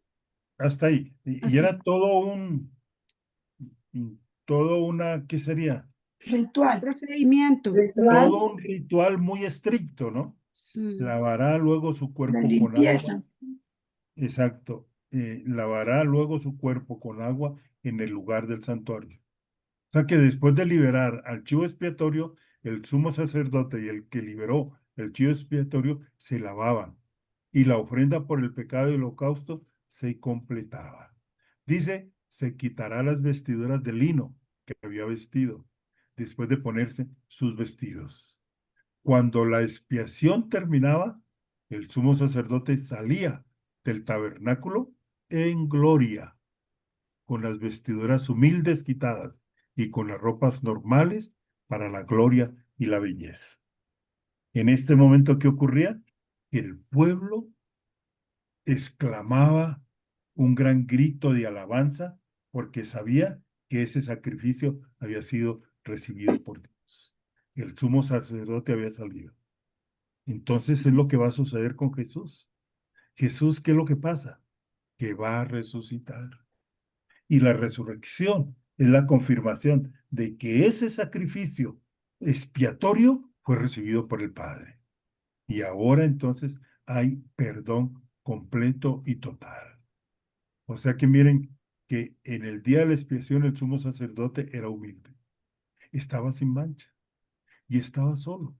hasta ahí. Y hasta era todo una, ¿qué sería? Ritual. procedimiento. Ritual. Todo un ritual muy estricto, ¿no? Sí. Lavará luego su La cuerpo con agua. limpieza. Exacto. Lavará luego su cuerpo con agua en el lugar del santuario. O sea que después de liberar al chivo expiatorio, el sumo sacerdote y el que liberó el chivo expiatorio se lavaban y la ofrenda por el pecado y el holocausto se completaba. Dice, se quitará las vestiduras de lino que había vestido después de ponerse sus vestidos. Cuando la expiación terminaba, el sumo sacerdote salía del tabernáculo en gloria, con las vestiduras humildes quitadas y con las ropas normales para la gloria y la belleza. En este momento, ¿qué ocurría? El pueblo exclamaba un gran grito de alabanza porque sabía que ese sacrificio había sido recibido por Dios. El sumo sacerdote había salido. Entonces es lo que va a suceder con Jesús. Jesús, ¿qué es lo que pasa? Que va a resucitar. Y la resurrección es la confirmación de que ese sacrificio expiatorio fue recibido por el Padre. Y ahora entonces hay perdón completo y total. O sea que miren que en el día de la expiación el sumo sacerdote era humilde. Estaba sin mancha y estaba solo.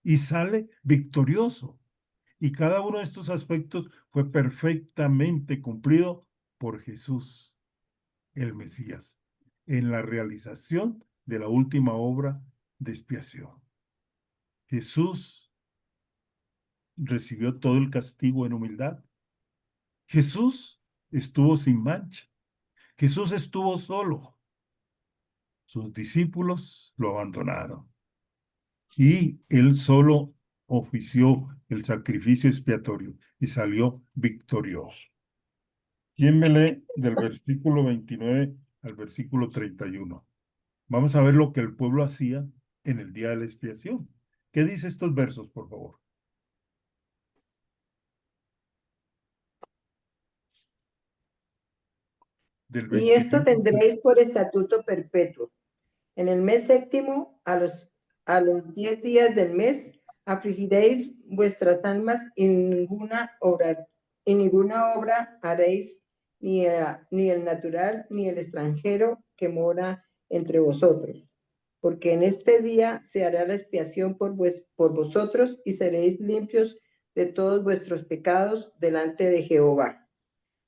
Y sale victorioso. Y cada uno de estos aspectos fue perfectamente cumplido por Jesús, el Mesías, en la realización de la última obra de expiación. Jesús recibió todo el castigo en humildad. Jesús estuvo sin mancha. Jesús estuvo solo. Sus discípulos lo abandonaron. Y él solo ofició el sacrificio expiatorio y salió victorioso. ¿Quién me lee del versículo 29 al versículo 31? Vamos a ver lo que el pueblo hacía en el día de la expiación. ¿Qué dice estos versos, por favor? Del Y esto 29. tendréis por estatuto perpetuo. En el mes séptimo, a los 10 días del mes, afligiréis vuestras almas y ninguna obra haréis, ni el natural, ni el extranjero que mora entre vosotros. Porque en este día se hará la expiación por vosotros y seréis limpios de todos vuestros pecados delante de Jehová.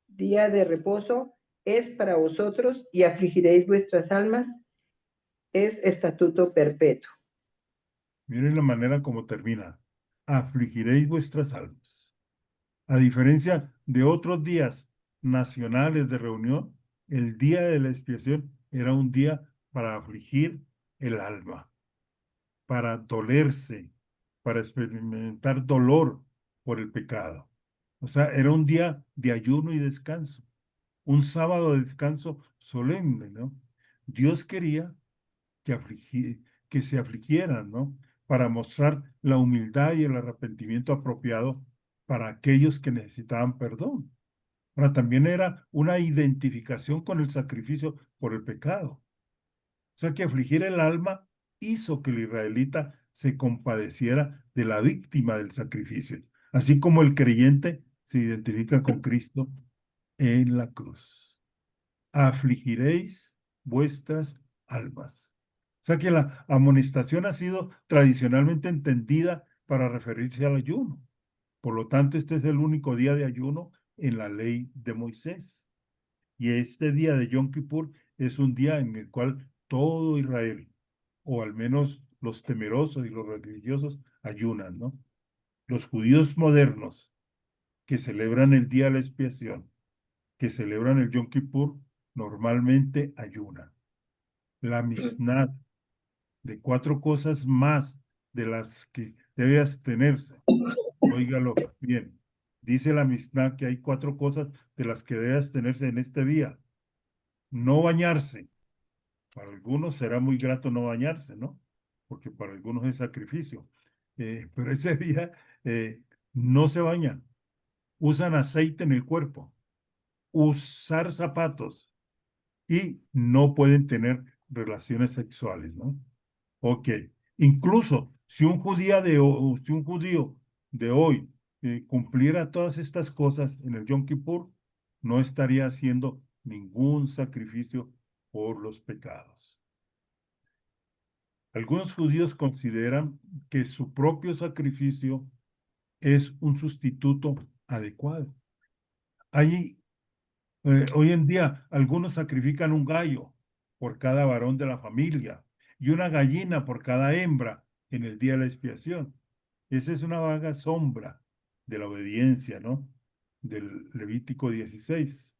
Día de reposo es para vosotros y afligiréis vuestras almas. Es estatuto perpetuo. Miren la manera como termina. Afligiréis vuestras almas. A diferencia de otros días nacionales de reunión, el día de la expiación era un día para afligir el alma, para dolerse, para experimentar dolor por el pecado. O sea, era un día de ayuno y descanso, un sábado de descanso solemne, ¿no? Dios quería que se afligieran, ¿no? Para mostrar la humildad y el arrepentimiento apropiado para aquellos que necesitaban perdón. Ahora, también era una identificación con el sacrificio por el pecado. O sea, que afligir el alma hizo que el israelita se compadeciera de la víctima del sacrificio, así como el creyente se identifica con Cristo en la cruz. Afligiréis vuestras almas. O sea que la amonestación ha sido tradicionalmente entendida para referirse al ayuno. Por lo tanto, este es el único día de ayuno en la ley de Moisés. Y este día de Yom Kippur es un día en el cual todo Israel, o al menos los temerosos y los religiosos, ayunan, ¿no? Los judíos modernos que celebran el día de la expiación, que celebran el Yom Kippur, normalmente ayunan. La Mishnah, de 4 cosas más de las que debe abstenerse. Óigalo bien. Dice la Mishnah que hay 4 cosas de las que debe abstenerse en este día. No bañarse. Para algunos será muy grato no bañarse, ¿no? Porque para algunos es sacrificio. Pero ese día no se bañan. Usan aceite en el cuerpo. Usar zapatos. Y no pueden tener relaciones sexuales, ¿no? Ok. Incluso si un judío de hoy cumpliera todas estas cosas en el Yom Kippur, no estaría haciendo ningún sacrificio por los pecados. Algunos judíos consideran que su propio sacrificio es un sustituto adecuado. Hoy en día, algunos sacrifican un gallo por cada varón de la familia y una gallina por cada hembra en el día de la expiación. Esa es una vaga sombra de la obediencia, ¿no? Del Levítico 16.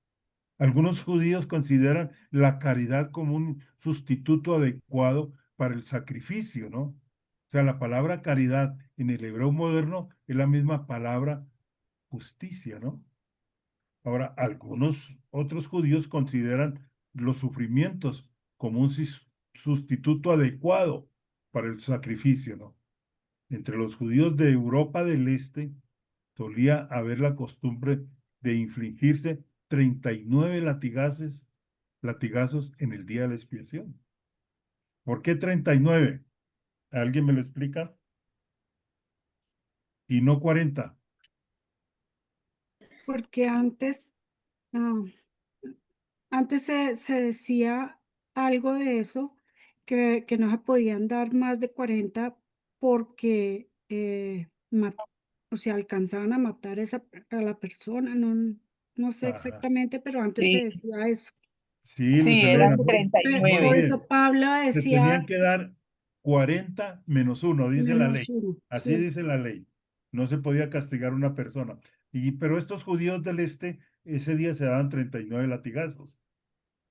Algunos judíos consideran la caridad como un sustituto adecuado para el sacrificio, ¿no? O sea, la palabra caridad en el hebreo moderno es la misma palabra justicia, ¿no? Ahora, algunos otros judíos consideran los sufrimientos como un sustituto adecuado para el sacrificio, ¿no? Entre los judíos de Europa del Este solía haber la costumbre de infligirse 39 latigazos en el día de la expiación. ¿Por qué 39? ¿Alguien me lo explica? Y no 40. Porque ah, antes se decía algo de eso, que no se podían dar más de 40 porque, o sea, alcanzaban a matar a la persona, no sé Ajá. exactamente, pero antes se Sí, decía eso. Sí, sí, Lucelena, eran muy, muy 39. Por bien. eso Pablo Se decía tenían que dar 40 menos 1, dice la ley. -1, Así sí. dice la ley. No se podía castigar a una persona. Pero estos judíos del este, ese día se daban 39 latigazos,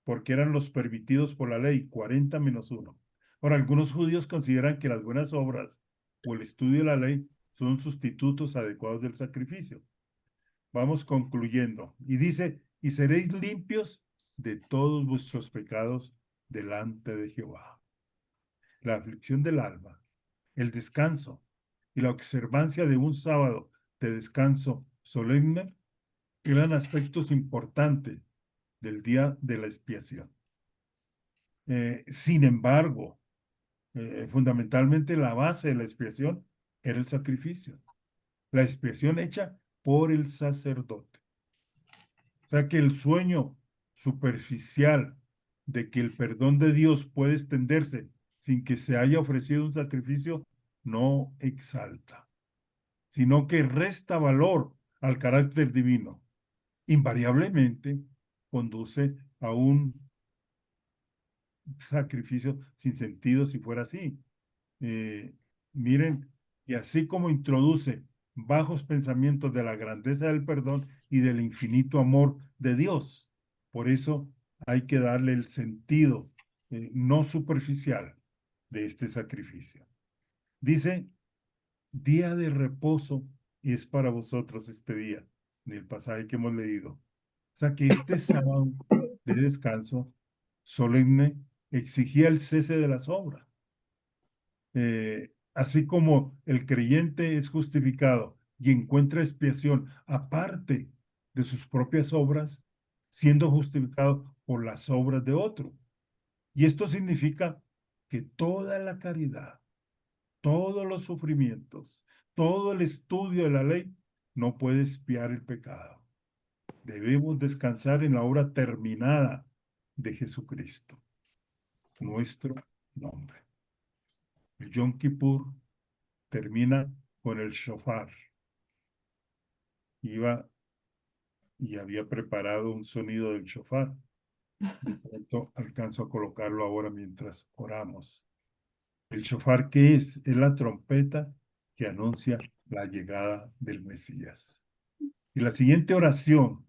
porque eran los permitidos por la ley, 40 menos 1. Ahora, algunos judíos consideran que las buenas obras o el estudio de la ley son sustitutos adecuados del sacrificio. Vamos concluyendo. Y dice, y seréis limpios de todos vuestros pecados delante de Jehová. La aflicción del alma, el descanso y la observancia de un sábado de descanso solemne eran aspectos importantes del día de la expiación. Sin embargo, fundamentalmente la base de la expiación era el sacrificio. La expiación hecha por el sacerdote. O sea que el sueño superficial de que el perdón de Dios puede extenderse sin que se haya ofrecido un sacrificio no exalta, sino que resta valor al carácter divino. Invariablemente conduce a un sacrificio sin sentido si fuera así. Miren, y así como introduce bajos pensamientos de la grandeza del perdón y del infinito amor de Dios. Por eso hay que darle el sentido no superficial de este sacrificio. Dice, día de reposo es para vosotros este día, en el pasaje que hemos leído. O sea que este sábado de descanso solemne exigía el cese de las obras. Así como el creyente es justificado y encuentra expiación aparte de sus propias obras, siendo justificado por las obras de otro. Y esto significa que toda la caridad, todos los sufrimientos, todo el estudio de la ley no puede expiar el pecado. Debemos descansar en la obra terminada de Jesucristo, nuestro nombre. El Yom Kippur termina con el shofar. Iba y había preparado un sonido del shofar. De pronto alcanzo a colocarlo ahora mientras oramos. ¿El shofar qué es? Es la trompeta que anuncia la llegada del Mesías. Y la siguiente oración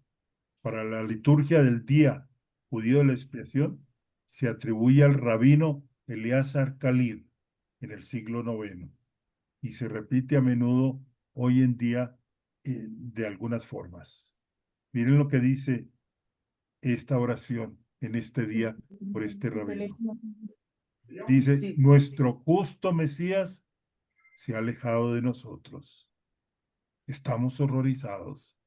para la liturgia del día judío de la expiación se atribuye al rabino Eleazar Kalil en el siglo IX y se repite a menudo hoy en día de algunas formas. Miren lo que dice esta oración en este día por este rabino. Dice, nuestro justo Mesías se ha alejado de nosotros. Estamos horrorizados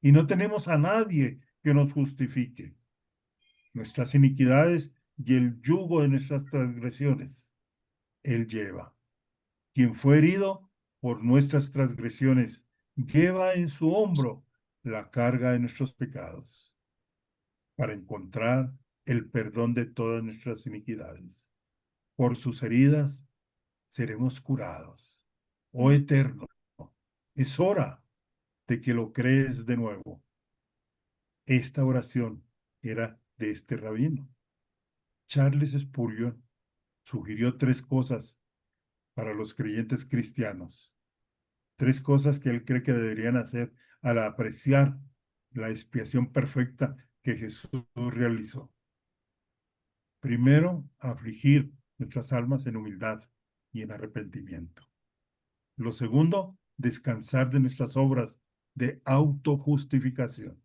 y no tenemos a nadie que nos justifique. Nuestras iniquidades y el yugo de nuestras transgresiones, Él lleva. Quien fue herido por nuestras transgresiones, lleva en su hombro la carga de nuestros pecados, para encontrar el perdón de todas nuestras iniquidades. Por sus heridas seremos curados. Oh Eterno, es hora de que lo crees de nuevo. Esta oración era de este rabino. Charles Spurgeon sugirió tres cosas para los creyentes cristianos. 3 cosas que él cree que deberían hacer al apreciar la expiación perfecta que Jesús realizó. Primero, afligir nuestras almas en humildad y en arrepentimiento. Lo segundo, descansar de nuestras obras de autojustificación.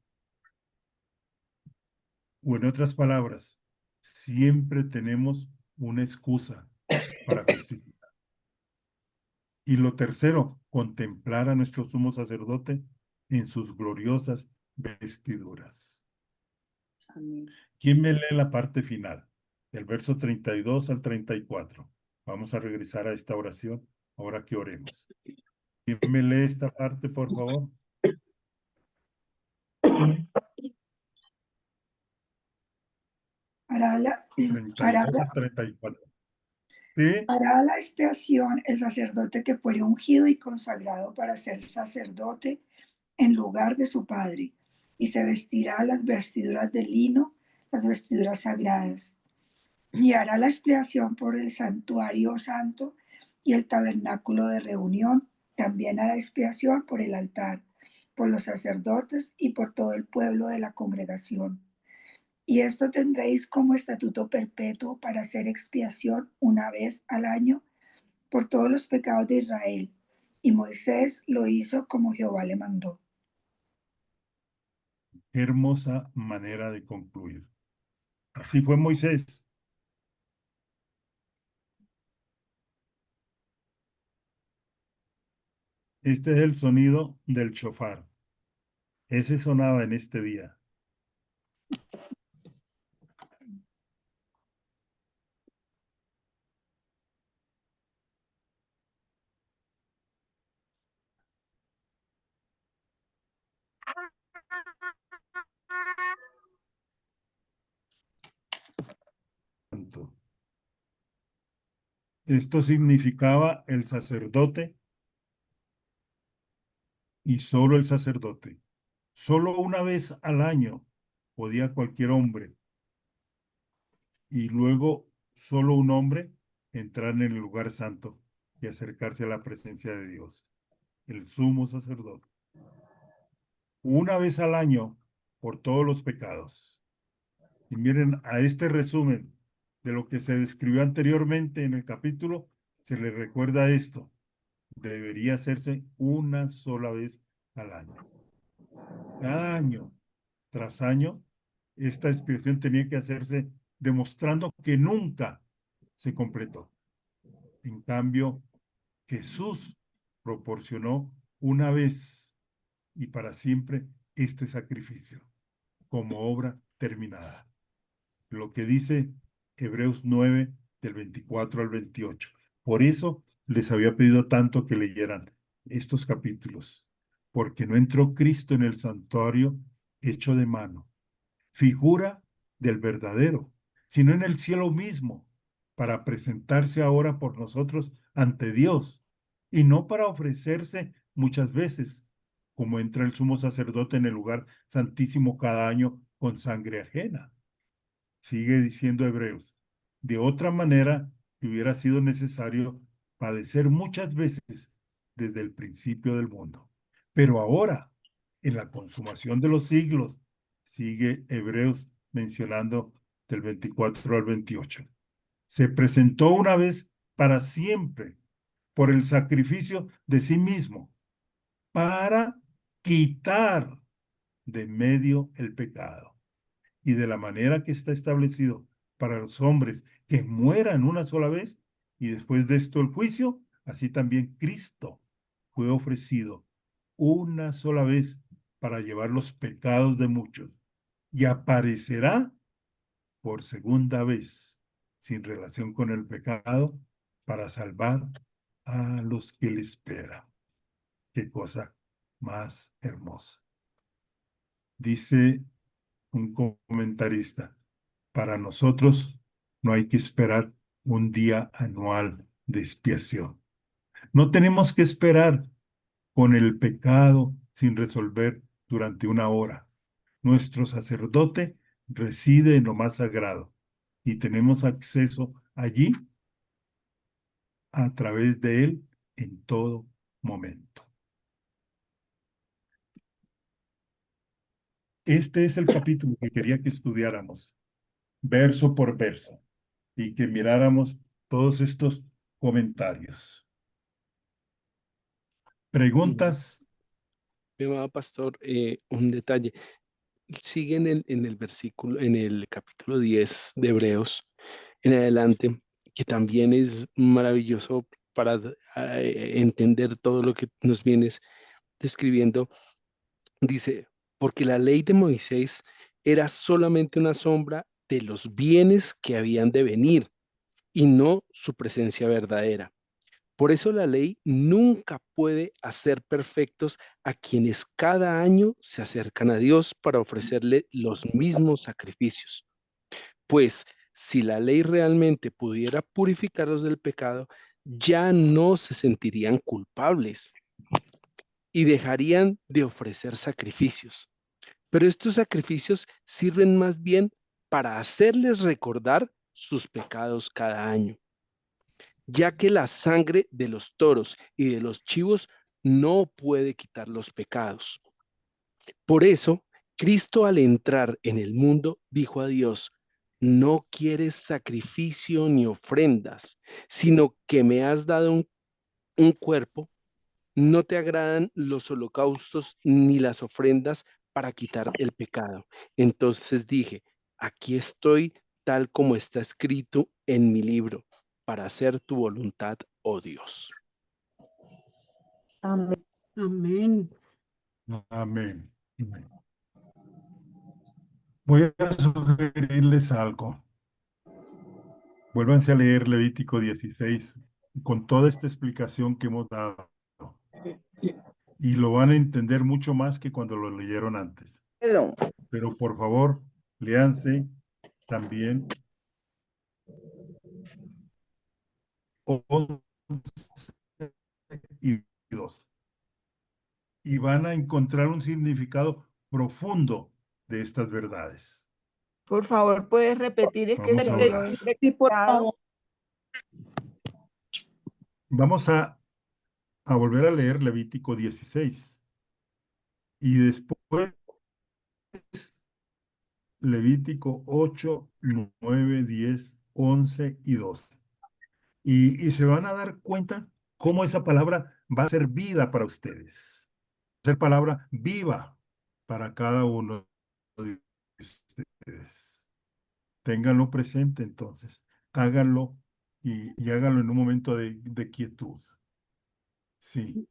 O en otras palabras, siempre tenemos una excusa para justificar. Y lo tercero, contemplar a nuestro sumo sacerdote en sus gloriosas vestiduras. Amén. ¿Quién me lee la parte final? Del verso 32 al 34. Vamos a regresar a esta oración ahora que oremos. ¿Quién me lee esta parte, por favor? Hará la, 32 al 34. ¿Sí? hará la expiación el sacerdote que fuere ungido y consagrado para ser sacerdote en lugar de su padre, y se vestirá las vestiduras de lino, las vestiduras sagradas, y hará la expiación por el santuario santo y el tabernáculo de reunión. También hará expiación por el altar, por los sacerdotes y por todo el pueblo de la congregación. Y esto tendréis como estatuto perpetuo para hacer expiación una vez al año por todos los pecados de Israel. Y Moisés lo hizo como Jehová le mandó. Qué hermosa manera de concluir. Así fue Moisés. Este es el sonido del shofar. Ese sonaba en este día. Esto significaba el sacerdote y solo el sacerdote. Solo una vez al año podía cualquier hombre y luego solo un hombre entrar en el lugar santo y acercarse a la presencia de Dios, el sumo sacerdote. Una vez al año por todos los pecados. Y miren, a este resumen de lo que se describió anteriormente en el capítulo, se le recuerda esto. Debería hacerse una sola vez al año. Cada año tras año, esta expiación tenía que hacerse demostrando que nunca se completó. En cambio, Jesús proporcionó una vez y para siempre este sacrificio como obra terminada. Lo que dice Hebreos 9, del 24 al 28. Por eso les había pedido tanto que leyeran estos capítulos, porque no entró Cristo en el santuario hecho de mano, figura del verdadero, sino en el cielo mismo, para presentarse ahora por nosotros ante Dios, y no para ofrecerse muchas veces, como entra el sumo sacerdote en el lugar santísimo cada año con sangre ajena. Sigue diciendo Hebreos, de otra manera hubiera sido necesario padecer muchas veces desde el principio del mundo. Pero ahora, en la consumación de los siglos, sigue Hebreos mencionando del 24 al 28. Se presentó una vez para siempre por el sacrificio de sí mismo para quitar de medio el pecado. Y de la manera que está establecido para los hombres que mueran una sola vez y después de esto el juicio, así también Cristo fue ofrecido una sola vez para llevar los pecados de muchos y aparecerá por segunda vez sin relación con el pecado para salvar a los que le esperan. Qué cosa más hermosa. Dice un comentarista, para nosotros no hay que esperar un día anual de expiación. No tenemos que esperar con el pecado sin resolver durante una hora. Nuestro sacerdote reside en lo más sagrado y tenemos acceso allí a través de Él en todo momento. Este es el capítulo que quería que estudiáramos, verso por verso, y que miráramos todos estos comentarios. Preguntas. Mi amado pastor, un detalle. Sigue en el versículo, en el capítulo 10 de Hebreos, en adelante, que también es maravilloso para entender todo lo que nos vienes describiendo. Dice, porque la ley de Moisés era solamente una sombra de los bienes que habían de venir y no su presencia verdadera. Por eso la ley nunca puede hacer perfectos a quienes cada año se acercan a Dios para ofrecerle los mismos sacrificios. Pues si la ley realmente pudiera purificarlos del pecado, ya no se sentirían culpables y dejarían de ofrecer sacrificios. Pero estos sacrificios sirven más bien para hacerles recordar sus pecados cada año, ya que la sangre de los toros y de los chivos no puede quitar los pecados. Por eso, Cristo al entrar en el mundo dijo a Dios, no quieres sacrificio ni ofrendas, sino que me has dado un cuerpo. No te agradan los holocaustos ni las ofrendas para quitar el pecado. Entonces dije, aquí estoy tal como está escrito en mi libro, para hacer tu voluntad, oh Dios. Amén. Amén. Amén. Amén. Voy a sugerirles algo. Vuélvanse a leer Levítico 16 con toda esta explicación que hemos dado. Y lo van a entender mucho más que cuando lo leyeron antes. Pero por favor, léanse también 11 y 2. Y van a encontrar un significado profundo de estas verdades. Por favor, puedes repetir, es que Vamos se a oyó orar. Sí, por entrecortado. favor. Vamos a volver a leer Levítico 16. Y después Levítico 8, 9, 10, 11 y 12. Y se van a dar cuenta cómo esa palabra va a ser vida para ustedes. Va a ser palabra viva para cada uno de ustedes. Ténganlo presente entonces. Háganlo y háganlo en un momento de quietud. Sí.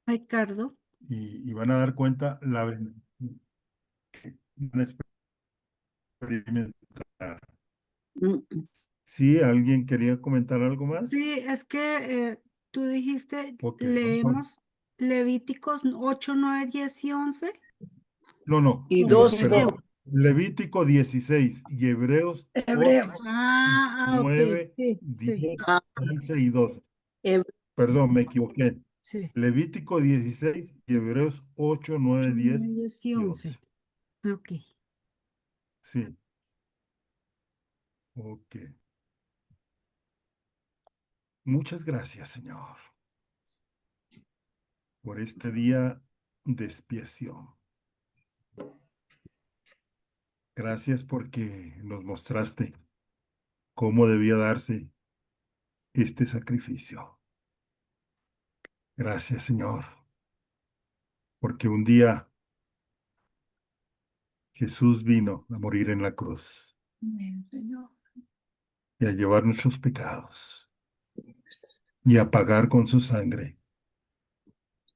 Ricardo, Y van a dar cuenta que van a experimentar. ¿Sí? ¿Alguien quería comentar algo más? sí, es que tú dijiste, Ok, leemos Levíticos 8, 9, 10 y 11. No, Y ¿O dos, perdón. Levítico 16 y Hebreos 8, Hebreos. Ah, ok, 9, sí, 10, 11 y 12. Heb- Perdón, me equivoqué. sí. Levítico 16 y Hebreos 8, 9, 10 10 y y 11. 11. Ok. Sí. Ok. Muchas gracias, Señor, por este día de expiación. Gracias porque nos mostraste cómo debía darse este sacrificio. Gracias, Señor, porque un día Jesús vino a morir en la cruz Amén, Señor. y a llevar nuestros pecados y a pagar con su sangre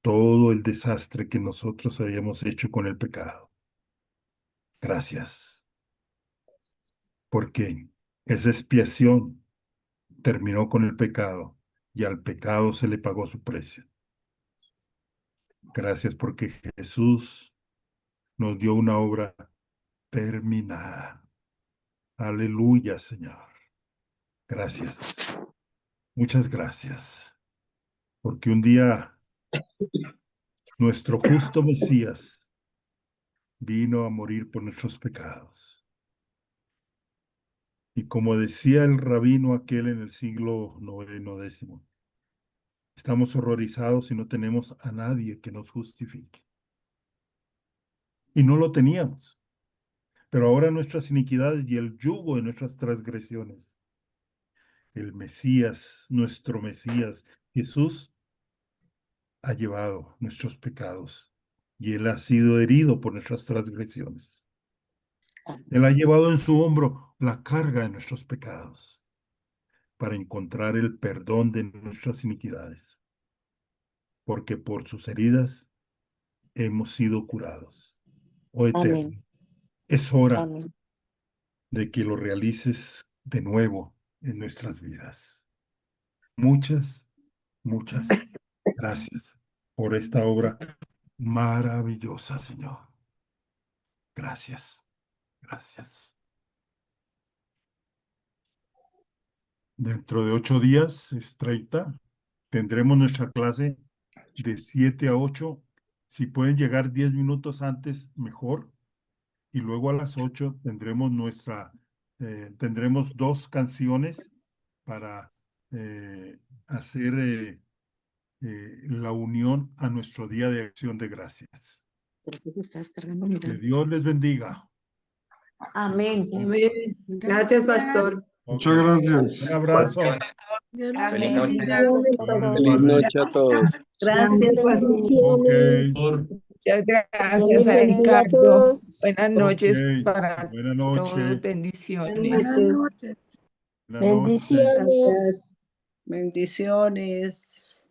todo el desastre que nosotros habíamos hecho con el pecado. Gracias, porque esa expiación terminó con el pecado y al pecado se le pagó su precio. Gracias porque Jesús nos dio una obra terminada. Aleluya, Señor. Gracias. Muchas gracias. Porque un día nuestro justo Mesías vino a morir por nuestros pecados. Y como decía el rabino aquel en el siglo IX, estamos horrorizados y no tenemos a nadie que nos justifique. Y no lo teníamos. Pero ahora nuestras iniquidades y el yugo de nuestras transgresiones, el Mesías, nuestro Mesías, Jesús, ha llevado nuestros pecados y Él ha sido herido por nuestras transgresiones. Él ha llevado en su hombro la carga de nuestros pecados para encontrar el perdón de nuestras iniquidades, porque por sus heridas hemos sido curados. Oh Eterno, Amén. es hora Amén. de que lo realices de nuevo en nuestras vidas. Muchas, muchas gracias por esta obra maravillosa, Señor. Gracias, gracias. Dentro de 8 días, es 30, tendremos nuestra clase de 7 a 8. Si pueden llegar 10 minutos antes, mejor. Y luego a las 8 tendremos 2 canciones para hacer la unión a nuestro Día de Acción de Gracias. Creo que se está descargando, Que mira. Dios les bendiga. Amén. Amén. Gracias, pastor. Muchas gracias. Un abrazo. Dios los Amén. bendiga. Feliz noche a todos. Gracias. Ok. Muchas gracias Feliz a día a Ricardo. todos. Buenas noches Ok. para Buenas todos. noches. Bendiciones. Buenas noches. Buenas noches. Bendiciones. Bendiciones.